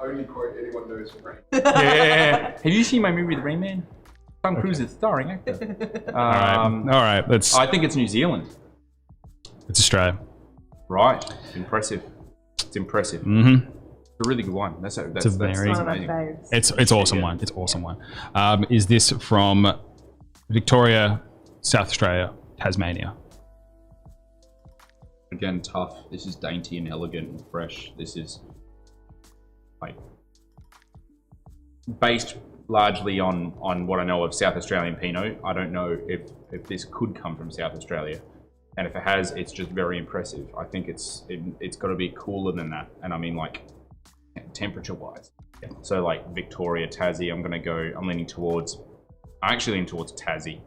Only quote anyone knows from Rain. Yeah. Have you seen my movie, The Rain Man? Tom Cruise is starring actor. All right. Let's. I think it's New Zealand. It's Australia. Right. Impressive. It's impressive. Mm-hmm. It's a really good one. That's one of my faves. It's awesome one. It's awesome one. Is this from Victoria, South Australia, Tasmania? Again, tough. This is dainty and elegant and fresh. This is like based largely on what I know of South Australian Pinot. I don't know if this could come from South Australia, and if it has, it's just very impressive. I think it's got to be cooler than that, and I mean like temperature wise. Yeah. So like Victoria, Tassie, I'm leaning towards Tassie.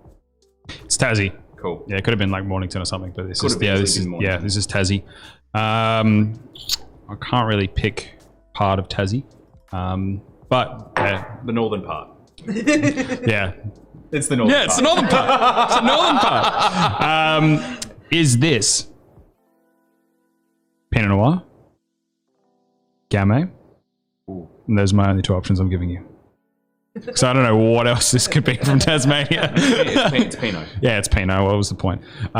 It's Tassie. Cool. Yeah, it could have been like Mornington or something, but this is Tassie. I can't really pick part of Tassie, but the northern part. Yeah, it's the northern. Yeah, it's the northern part. It's the northern part. Is this Pinot Noir, Gamay? And those are my only two options I'm giving you. So I don't know what else this could be from Tasmania. It's Pinot. Yeah, it's Pinot. What was the point? The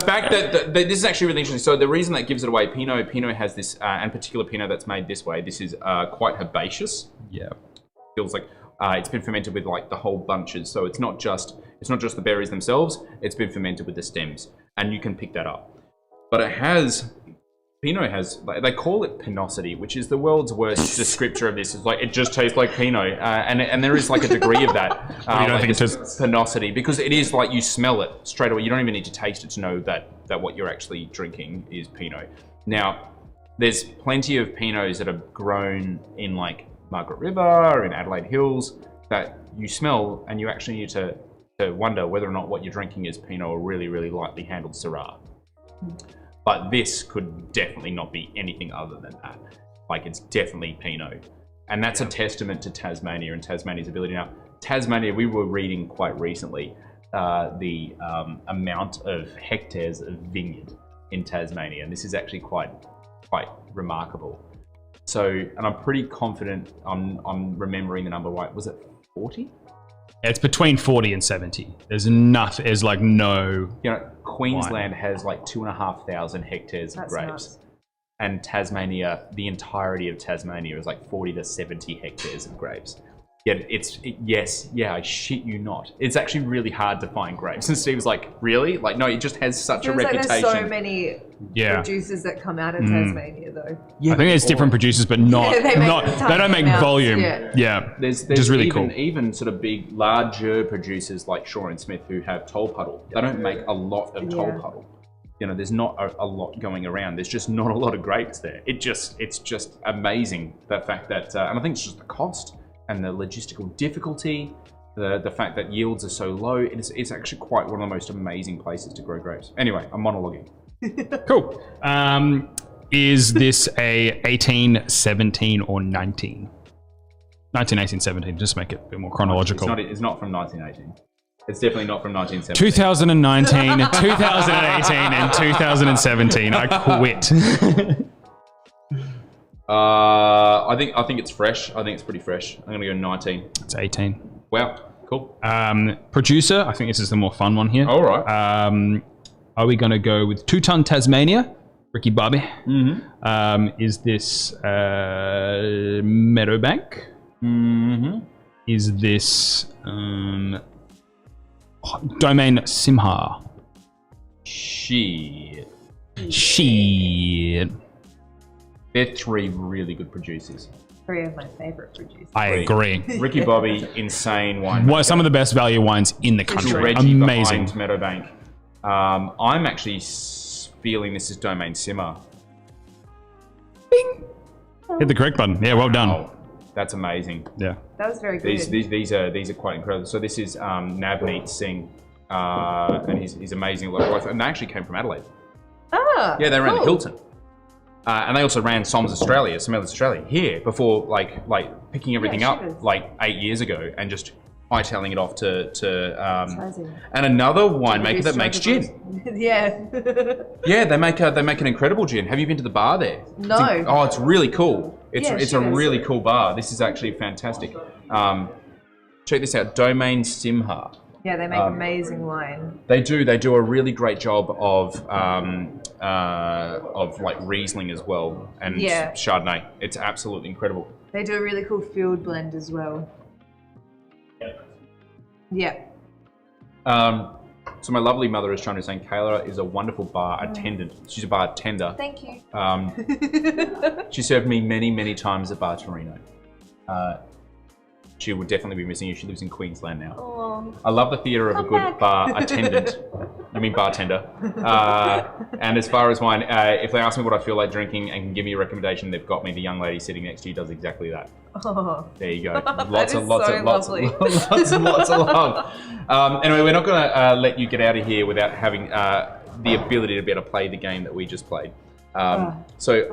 fact that this is actually really interesting. So the reason that gives it away, Pinot has this, and particular Pinot that's made this way. This is quite herbaceous. Yeah, feels like it's been fermented with like the whole bunches. So it's not just the berries themselves. It's been fermented with the stems, and you can pick that up. But Pinot has, they call it pinosity, which is the world's worst descriptor of this. It's like, it just tastes like Pinot. And there is like a degree of that. You don't think it tastes pinosity, because it is like you smell it straight away. You don't even need to taste it to know that what you're actually drinking is Pinot. Now, there's plenty of Pinots that are grown in like Margaret River, in Adelaide Hills, that you smell and you actually need to wonder whether or not what you're drinking is Pinot or really, really lightly handled Syrah. But this could definitely not be anything other than that. Like, it's definitely Pinot. And that's a testament to Tasmania and Tasmania's ability. Now, Tasmania, we were reading quite recently the amount of hectares of vineyard in Tasmania. And this is actually quite remarkable. So, and I'm pretty confident I'm remembering the number right. Was it 40? It's between 40 and 70. There's nothing. There's like no. You know, Queensland has like 2,500 hectares of grapes, nuts. and Tasmania, the entirety of Tasmania is like 40 to 70 hectares of grapes. Yet I shit you not. It's actually really hard to find grapes. And Steve's like, really? Like, no, it just has such a reputation. Like there's so many producers that come out of Tasmania, though. Yeah, I think there's different producers, but not. They don't make volume. Yeah, there's just really cool. Even sort of big, larger producers like Shaw and Smith who have Toll Puddle. They don't make a lot of Toll Puddle. You know, there's not a lot going around. There's just not a lot of grapes there. It's just amazing, the fact that, and I think it's just the cost and the logistical difficulty, the fact that yields are so low. It's actually quite one of the most amazing places to grow grapes. Anyway, I'm monologuing. Cool. Is this a 18, 17, or 19? 19, 18, 17. Just make it a bit more chronological. It's not from 1918. It's definitely not from 1917. 2019, 2018, and 2017. I quit. I think it's fresh. I think it's pretty fresh. I'm gonna go 19. It's 18. Wow, cool. Producer, I think this is the more fun one here. All right. Are we gonna go with 2 Ton Tasmania, Ricky Bobby? Mm-hmm. Is this Meadowbank? Mm-hmm. Is this Domain Simha? Shit. They're 3 really good producers. 3 of my favorite producers. I agree. Ricky Bobby, insane wine. Some of the best value wines in the country. Reggie amazing. Meadowbank. I'm actually feeling this is Domain Simmer. Bing. Hit the correct button. Yeah, well done. Oh, that's amazing. Yeah. That was very good. These are quite incredible. So this is Navneet Singh, and he's amazing. And they actually came from Adelaide. Ah, yeah, they ran cool. the Hilton. And they also ran Sommeliers Australia here before, like picking everything up like 8 years ago and just hightailing it off to and another winemaker that makes gin. Yeah, they make an incredible gin. Have you been to the bar there? No. It's really cool. It's a really cool bar. This is actually fantastic. Check this out, Domain Simha. Yeah, they make amazing wine. They do a really great job of like Riesling as well, and Chardonnay. It's absolutely incredible. They do a really cool field blend as well. Yeah. So my lovely mother is trying to say Kayla is a wonderful bar attendant. She's a bartender. Thank you. She served me many, many times at Bar Torino. She would definitely be missing you. She lives in Queensland now. Oh. I love the theatre of a good bar attendant. I mean bartender. And as far as wine, if they ask me what I feel like drinking and can give me a recommendation, they've got me. The young lady sitting next to you does exactly that. Oh. There you go. Lots of love. Anyway, we're not going to let you get out of here without having the ability to be able to play the game that we just played. So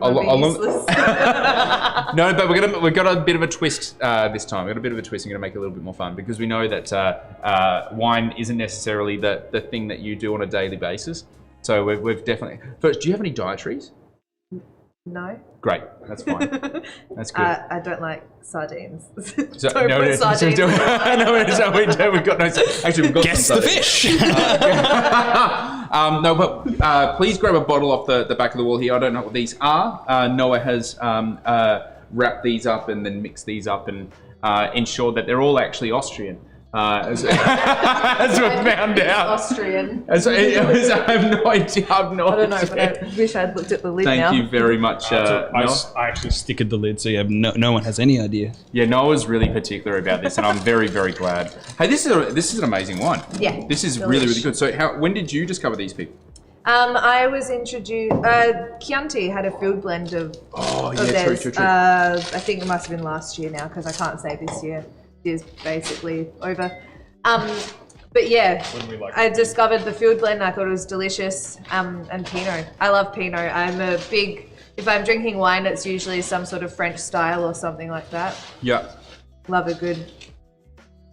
no, but we've got a bit of a twist this time. We've got a bit of a twist. I'm going to make it a little bit more fun because we know that wine isn't necessarily the thing that you do on a daily basis. So we've definitely. First, do you have any dietaries? No. Great, that's fine. That's good. I don't like sardines. So, no, we've got no. Actually, we've got Guess the fish. No, but please grab a bottle off the back of the wall here. I don't know what these are. Noah has wrapped these up and then mixed these up and ensured that they're all actually Austrian. As we found out. Austrian. I have no idea. I don't know, but I wish I'd looked at the lid now. Thank you very much, Noah. I actually stickered the lid so you have no one has any idea. Yeah, Noah's really particular about this, and I'm very, very glad. Hey, this is an amazing wine. Yeah. This is really, really good. So, when did you discover these people? I was introduced. Chianti had a field blend of. Oh, of yeah, theirs. true. I think it must have been last year now because I can't say this year is basically over. But yeah, I discovered the field blend. I thought it was delicious. And Pinot. I love Pinot. I'm a big. If I'm drinking wine, it's usually some sort of French style or something like that. Yeah. Love a good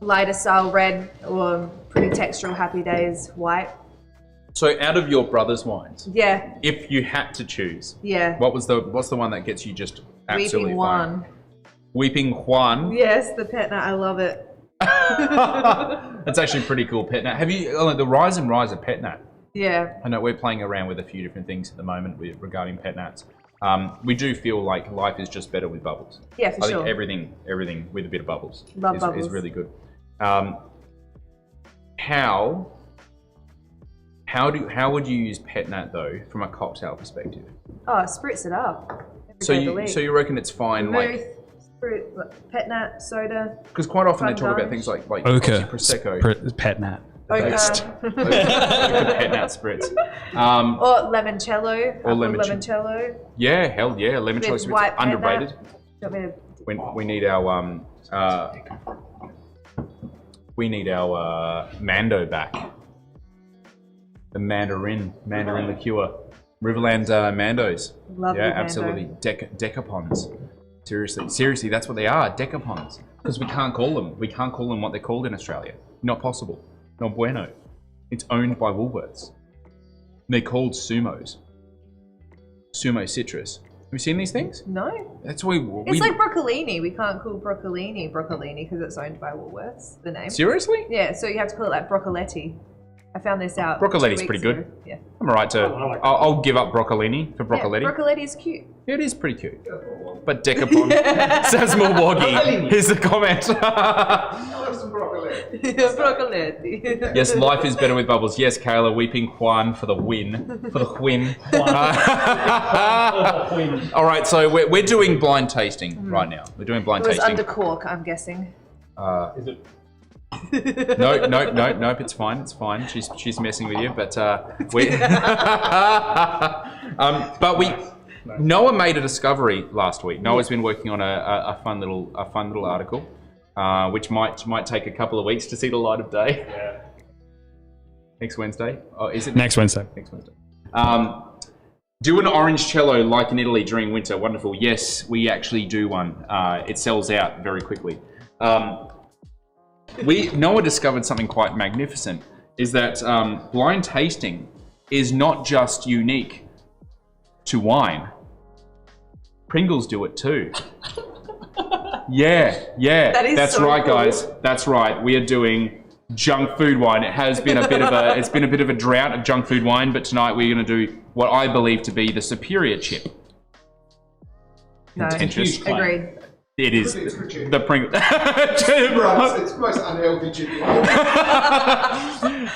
lighter style red or pretty textural Happy Days white. So, out of your brother's wines, Yeah. if you had to choose, Yeah. what's the one that gets you just absolutely Weeping fine? Juan. Weeping Juan. Yes, the pet nut. I love it. That's actually pretty cool. Pet nat. Have you the rise and rise of pet nat? Yeah. I know we're playing around with a few different things at the moment regarding pet nats. We do feel like life is just better with bubbles. Yeah, for I sure. think everything with a bit of bubbles Love is really good. How would you use pet nat though from a cocktail perspective? Oh, spritz it up. So you reckon it's fine Vermouth, pet nat, soda. Because quite often they Fun talk about garnish. things like Ochre, prosecco, pet nat. Ochre. pet nat spritz, or limoncello. Or limoncello. Yeah, hell yeah, limoncello With spritz white pet underrated. nat. Do you want me to- We need our Mando back. The Mandarin liqueur. Riverland Mandos. Lovely yeah, Mando. absolutely. Decapons. Seriously, that's what they are. Decapons. Because we can't call them. We can't call them what they're called in Australia. Not possible. Not bueno. It's owned by Woolworths. They're called Sumos. Sumo citrus. Have you seen these things? No. That's why It's like broccolini. We can't call broccolini because it's owned by Woolworths, the name. Seriously? Yeah, so you have to call it like broccoletti. I found this out. Broccolini's 2 pretty weeks good. ago. Yeah. I'm alright to. I'll give up broccolini for broccoletti. Yeah, broccoleti's cute. It is pretty cute. But decapon sounds more woggy. Here's the comment. Broccoletti. Yes, life is better with bubbles. Yes, Kayla, weeping Juan for the win. For the win. Alright, so we're doing blind tasting right now. We're doing blind It was tasting. under cork, I'm guessing. Is it? Nope. It's fine. She's messing with you, but Noah made a discovery last week. Noah's been working on a fun little article, which might take a couple of weeks to see the light of day. Yeah. Next Wednesday. Oh, is it Next Wednesday. Next Wednesday. Do an orange cello like in Italy during winter. Wonderful. Yes, we actually do one. It sells out very quickly. Noah discovered something quite magnificent, is that blind tasting is not just unique to wine. Pringles do it too. Yeah. That's so right, cool. guys. That's right. We are doing junk food wine. It has been a bit of a drought of junk food wine, but tonight we're going to do what I believe to be the superior chip. No, Contentious. agreed. It is It's for chicken. the Pringles. Right, it's the most unhealthy chicken.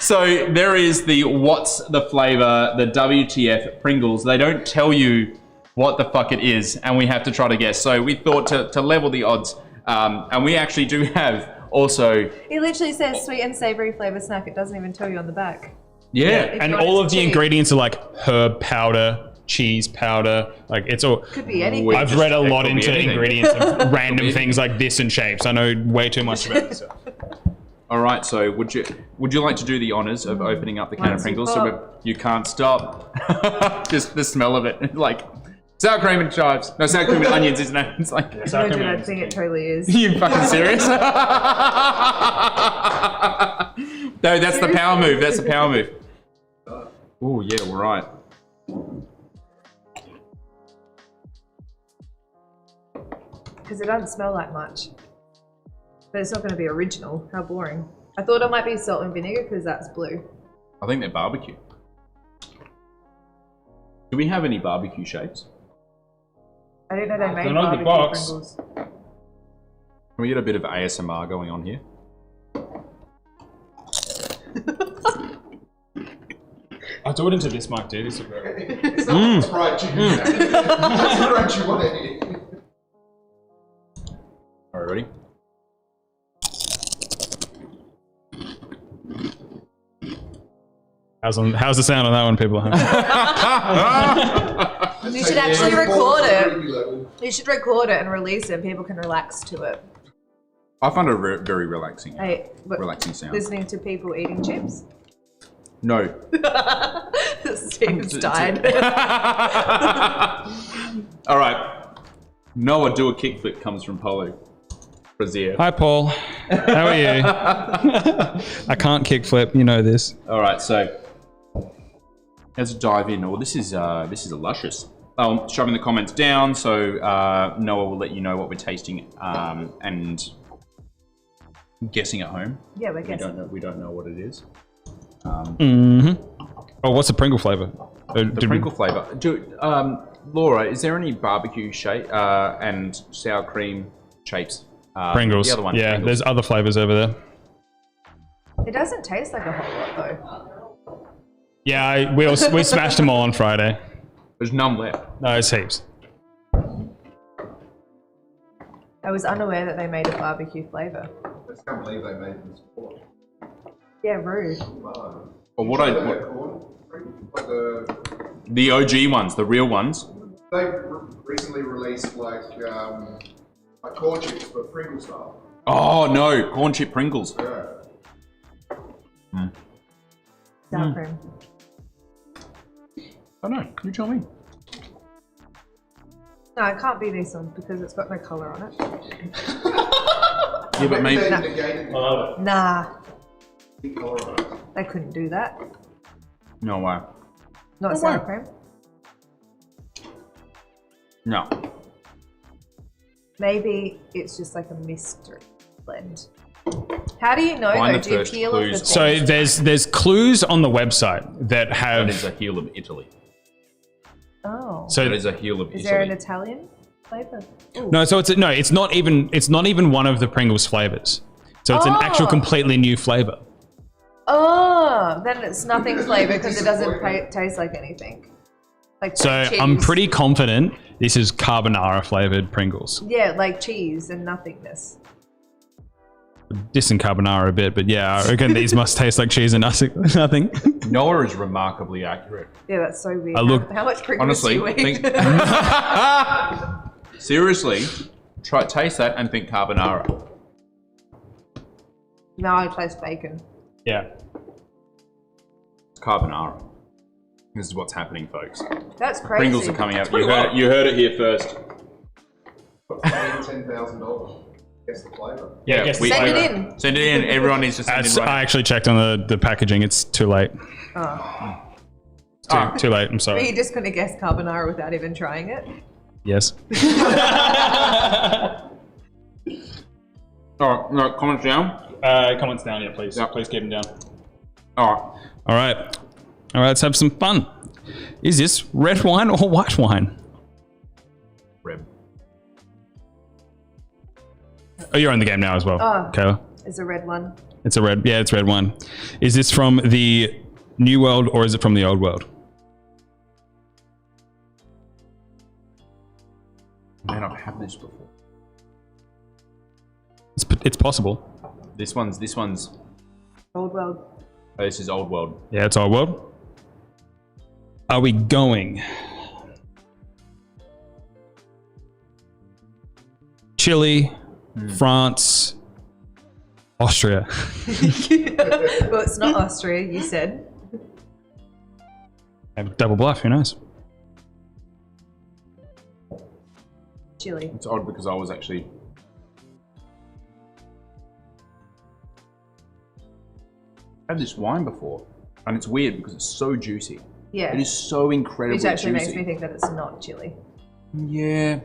So there is the what's the flavor, the WTF Pringles. They don't tell you what the fuck it is, and we have to try to guess. So we thought to level the odds, and we actually do have also. It literally says sweet and savory flavor snack. It doesn't even tell you on the back. Yeah, And all of the ingredients are like herb powder, cheese powder, like it's all. Could be anything. I've read a lot into anything. ingredients of random things like this and shapes. I know way too much about this stuff. All right, so would you like to do the honors of opening up the can of Pringles? You can't stop. Just the smell of it, like sour cream and chives. No, sour cream and onions, isn't it? It's like No, dude, I think it totally is. you fucking serious? No, that's the power move. That's the power move. Oh yeah, we're right. Because it doesn't smell like much. But it's not going to be original. How boring. I thought it might be salt and vinegar because that's blue. I think they're barbecue. Do we have any barbecue shapes? I didn't know they made not in the barbecue box. Pringles. Can we get a bit of ASMR going on here? I'll do it into this mic, dude. This will go. It's not fried chicken. That's the crunch you want to eat. All right, ready? How's the sound on that one, people? You should actually record it. You should record it and release it and people can relax to it. I find it a very relaxing, Hey, what, relaxing sound. listening to people eating chips? No. Steve's died. All right. Noah, do a kickflip comes from Polo. Brazier. Hi, Paul. How are you? I can't kickflip. You know this. All right, so let's dive in. Oh, this is a luscious. I'll shove in the comments down, so Noah will let you know what we're tasting and guessing at home. Yeah, we're guessing. We don't know what it is. Oh, what's the Pringle flavor? The Pringle flavor. Laura, is there any barbecue shape and sour cream shapes? Pringles. The other one. Yeah, Pringles. there's other flavors over there. It doesn't taste like a whole lot though. Yeah, we smashed them all on Friday. There's none left. No, it's heaps. I was unaware that they made a barbecue flavor. I just can't believe they made this before. Yeah, rude. Or The the OG ones, the real ones. they recently released like corn chips for Pringle style. Oh no, corn chip Pringles. Yeah. Sour cream. I don't know. You tell me. No, it can't be this one because it's got no colour on it. Yeah, but maybe. They negated the Nah, color on it. they couldn't do that. No way. Not No sour way. cream. No. Maybe it's just like a mystery blend. How do you know Find though? the Do you first peel off the clues. thing? So there's clues on the website that That have. is a heel of Italy. Oh. So That is a heel of Is there an Italy. Italian flavour? Ooh. no, so it's not even one of the Pringles flavors. So it's an actual Oh. completely new flavor. Oh, then it's nothing flavour because it doesn't taste like anything. Like So cheese. I'm pretty confident this is carbonara flavored Pringles. Yeah, like cheese and nothingness. Dissing carbonara a bit, but yeah, I reckon these must taste like cheese and nothing. Noah is remarkably accurate. Yeah, that's so weird. I look- How much Pringles do Honestly, you eat? think. Seriously, taste that and think carbonara. No, I taste bacon. Yeah. It's carbonara. This is what's happening, folks. That's crazy. Pringles are coming out. You heard it here first. $10,000. Guess the flavor. Yeah, guess the Send flavor. it in. Send it in. Everyone needs to send it I right. actually checked on the packaging. It's too late. Oh. Too late. I'm Are sorry. you just going to guess carbonara without even trying it? Yes. All right, no, comments down. Comments down, yeah, please. Yeah. Please keep them down. All right. All right. All right, let's have some fun. Is this red wine or white wine? Reb. Oh, you're in the game now as well, Kayla. It's a red one. It's a red. Yeah, it's red one. Is this from the New World or is it from the Old World? Man, I've had this before. It's possible. This one's. Old World. Oh, this is Old World. Yeah, it's Old World. Are we going? Chile, France, Austria. Well, it's not Austria, you said. Double bluff, who knows? Chile. It's odd because I was actually. I've had this wine before, and it's weird because it's so juicy. Yeah. It is so incredibly Which actually juicy. makes me think that it's not Chile. Yeah.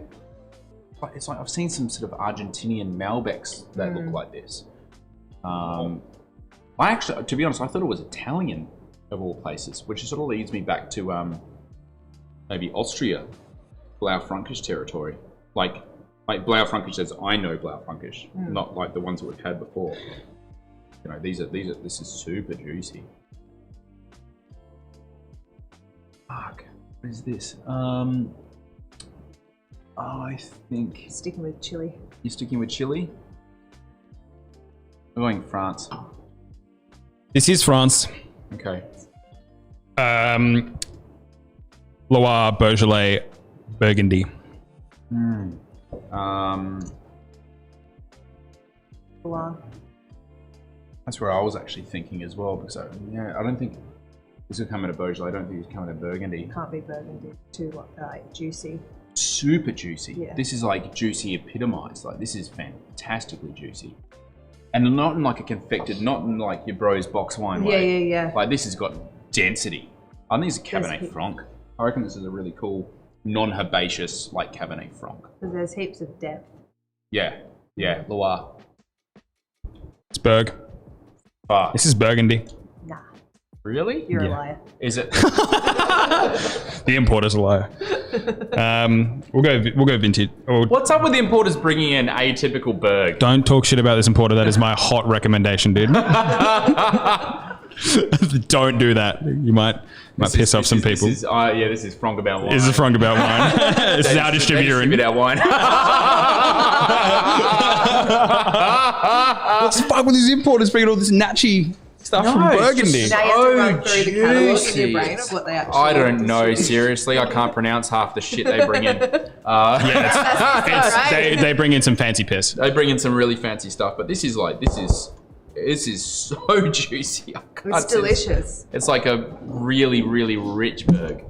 But it's like I've seen some sort of Argentinian Malbecs that look like this. I actually, to be honest, I thought it was Italian of all places, which sort of leads me back to maybe Austria, Blaufränkisch territory. Like Blaufränkisch as I know Blaufränkisch, not like the ones that we've had before. You know, this is super juicy. Fuck, what is this? I think Sticking with Chile. you're sticking with Chile. I'm going France. This is France. Okay. Loire, Beaujolais, Burgundy. Wow. That's where I was actually thinking as well, because I don't think this would come in a Beaujolais. I don't think it's coming in a Burgundy. Can't be Burgundy. Too juicy. Super juicy. Yeah. This is like juicy epitomized. Like this is fantastically juicy, and not in like a confected, not in like your bro's box wine way. Yeah. Like this has got density. I think it's a Cabernet Franc. I reckon this is a really cool, non-herbaceous like Cabernet Franc. Because there's heaps of depth. Yeah, Loire. It's Berg. Fuck. This is Burgundy. Nah, Really? you're a liar. Is it? The importer's a liar. We'll go vintage. Or What's up with the importers bringing in atypical Berg? don't talk shit about this importer. That is my hot recommendation, dude. Don't do that. You might piss off some people. This is Francabout wine. This is a Francabout wine. This is our distributor. They distribute our wine. What's the fuck with these importers bringing all this natchy stuff from Burgundy? Now you have to run through the catalogue in juicy. your brain of what they actually I don't know, seriously. I can't pronounce half the shit they bring in. They bring in some fancy piss. They bring in some really fancy stuff, but this is so juicy. It's delicious. It's like a really, really rich Berg.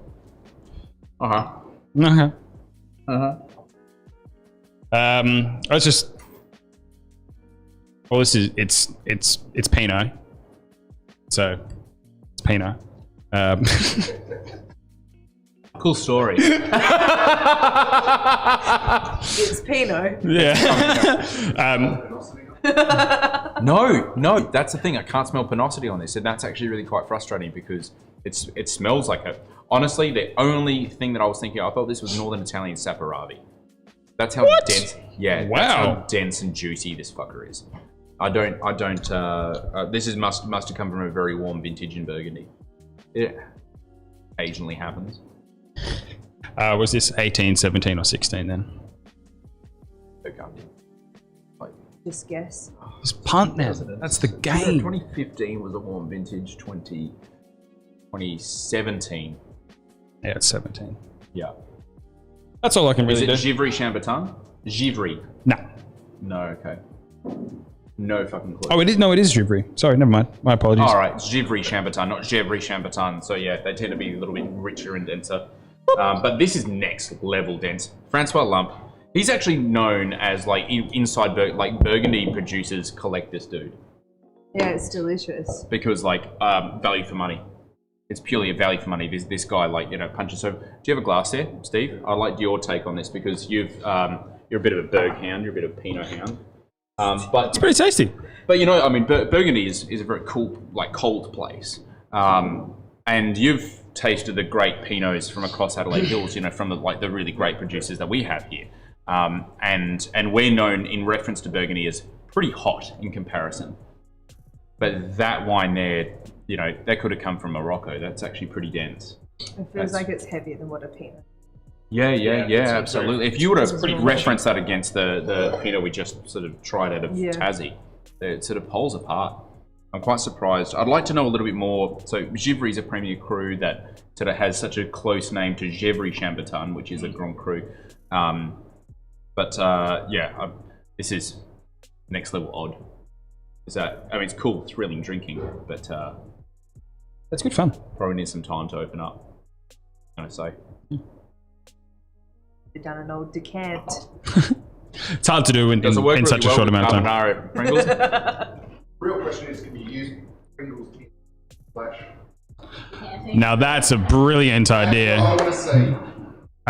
Okay. It's just. Well, it's Pinot. So, it's Pinot. Cool story. It's Pinot. Yeah. No, that's the thing. I can't smell penosity on this, and that's actually really quite frustrating because it smells like a. Honestly, the only thing that I was thinking, I thought this was Northern Italian Saperavi. That's how dense. Yeah. Wow. That's how dense and juicy this fucker is. I don't. This must have come from a very warm vintage in Burgundy. It occasionally happens. Was this 18, 17, or 16 then? Just guess. Just punt now. That's the game. 2015 was a warm vintage. 2017. Yeah, it's 17. Yeah. That's all I can really do. Is it Givry Chambertin? Givry. No. No. Okay. No fucking clue. Oh, it is. No, it is Givry. Sorry, never mind. My apologies. All right, Givry Chambertin, not Givry Chambertin. So yeah, they tend to be a little bit richer and denser. But this is next level dense. Francois Lump. He's actually known as like inside Burgundy producers collect this dude Yeah, it's delicious. because like value for money. It's purely a value for money. This guy punches. So do you have a glass there, Steve? I'd like your take on this because you're a bit of a Berg hound. You're a bit of a Pinot hound. But It's pretty tasty. But Burgundy is a very cool, like cold place. And you've tasted the great Pinots from across Adelaide Hills, from the really great producers that we have here. and we're known in reference to Burgundy as pretty hot in comparison. But that wine there, you know, that could have come from Morocco. That's actually pretty dense. It feels like it's heavier than what a Pinot. Yeah, absolutely. If you were to reference that against the Pinot we just sort of tried out of Tassie, it sort of poles apart. I'm quite surprised. I'd like to know a little bit more. So Givry is a Premier Cru that sort of has such a close name to Gevrey Chambertin, which is a Grand Cru. This is next level odd. I mean, it's cool, thrilling drinking, but that's good fun. Probably needs some time to open up. I'm gonna say. You've done an old decant. It's hard to do in such a short amount of time. Real question is, can you use Pringles in flash? Now that's a brilliant idea. I want to see.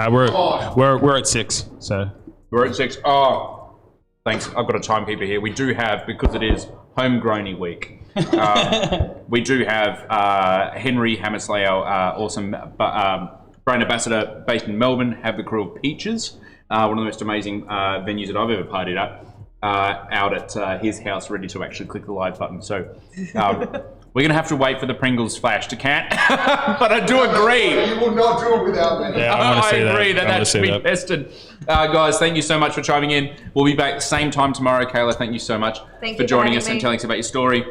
We're at 6, so we're at 6. Oh, thanks. I've got a timekeeper here. We do have, because it is homegrown-y week. We do have Henry Hammersley, our awesome brand ambassador based in Melbourne, have the crew of Peaches, one of the most amazing venues that I've ever partied at. Out at his house, ready to actually click the live button. So we're going to have to wait for the Pringles flash to count. But I do agree. You will not do it without me. Yeah, I agree that should be tested. Guys, thank you so much for chiming in. We'll be back same time tomorrow. Kayla, thank you so much for joining us and telling us about your story.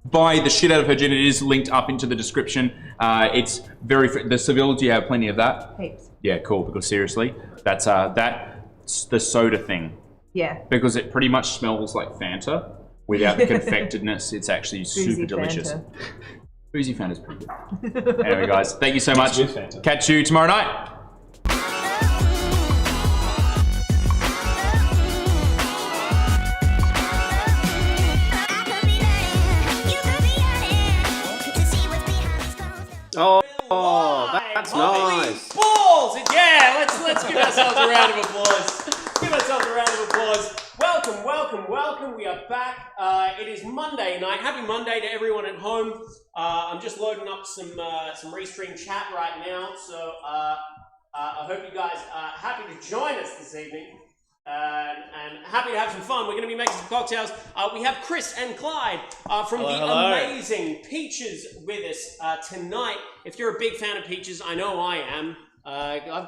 Buy the shit out of her gin. It is linked up into the description. It's very... The Seville, do you have plenty of that? Heaps. Yeah, cool. Because seriously, that's the soda thing. Yeah. Because it pretty much smells like Fanta without the confectedness. It's actually super delicious. Boozy Fanta's pretty good. Anyway, guys, thank you so much. Catch you tomorrow night. Oh, that's nice. Balls! Yeah, let's give ourselves a round of applause. Give ourselves a round of applause. Welcome. We are back. It is Monday night. Happy Monday to everyone at home. I'm just loading up some restream chat right now. So I hope you guys are happy to join us this evening. And happy to have some fun. We're going to be making some cocktails. We have Chris and Clyde from amazing Peaches with us tonight. If you're a big fan of Peaches, I know I am. I've got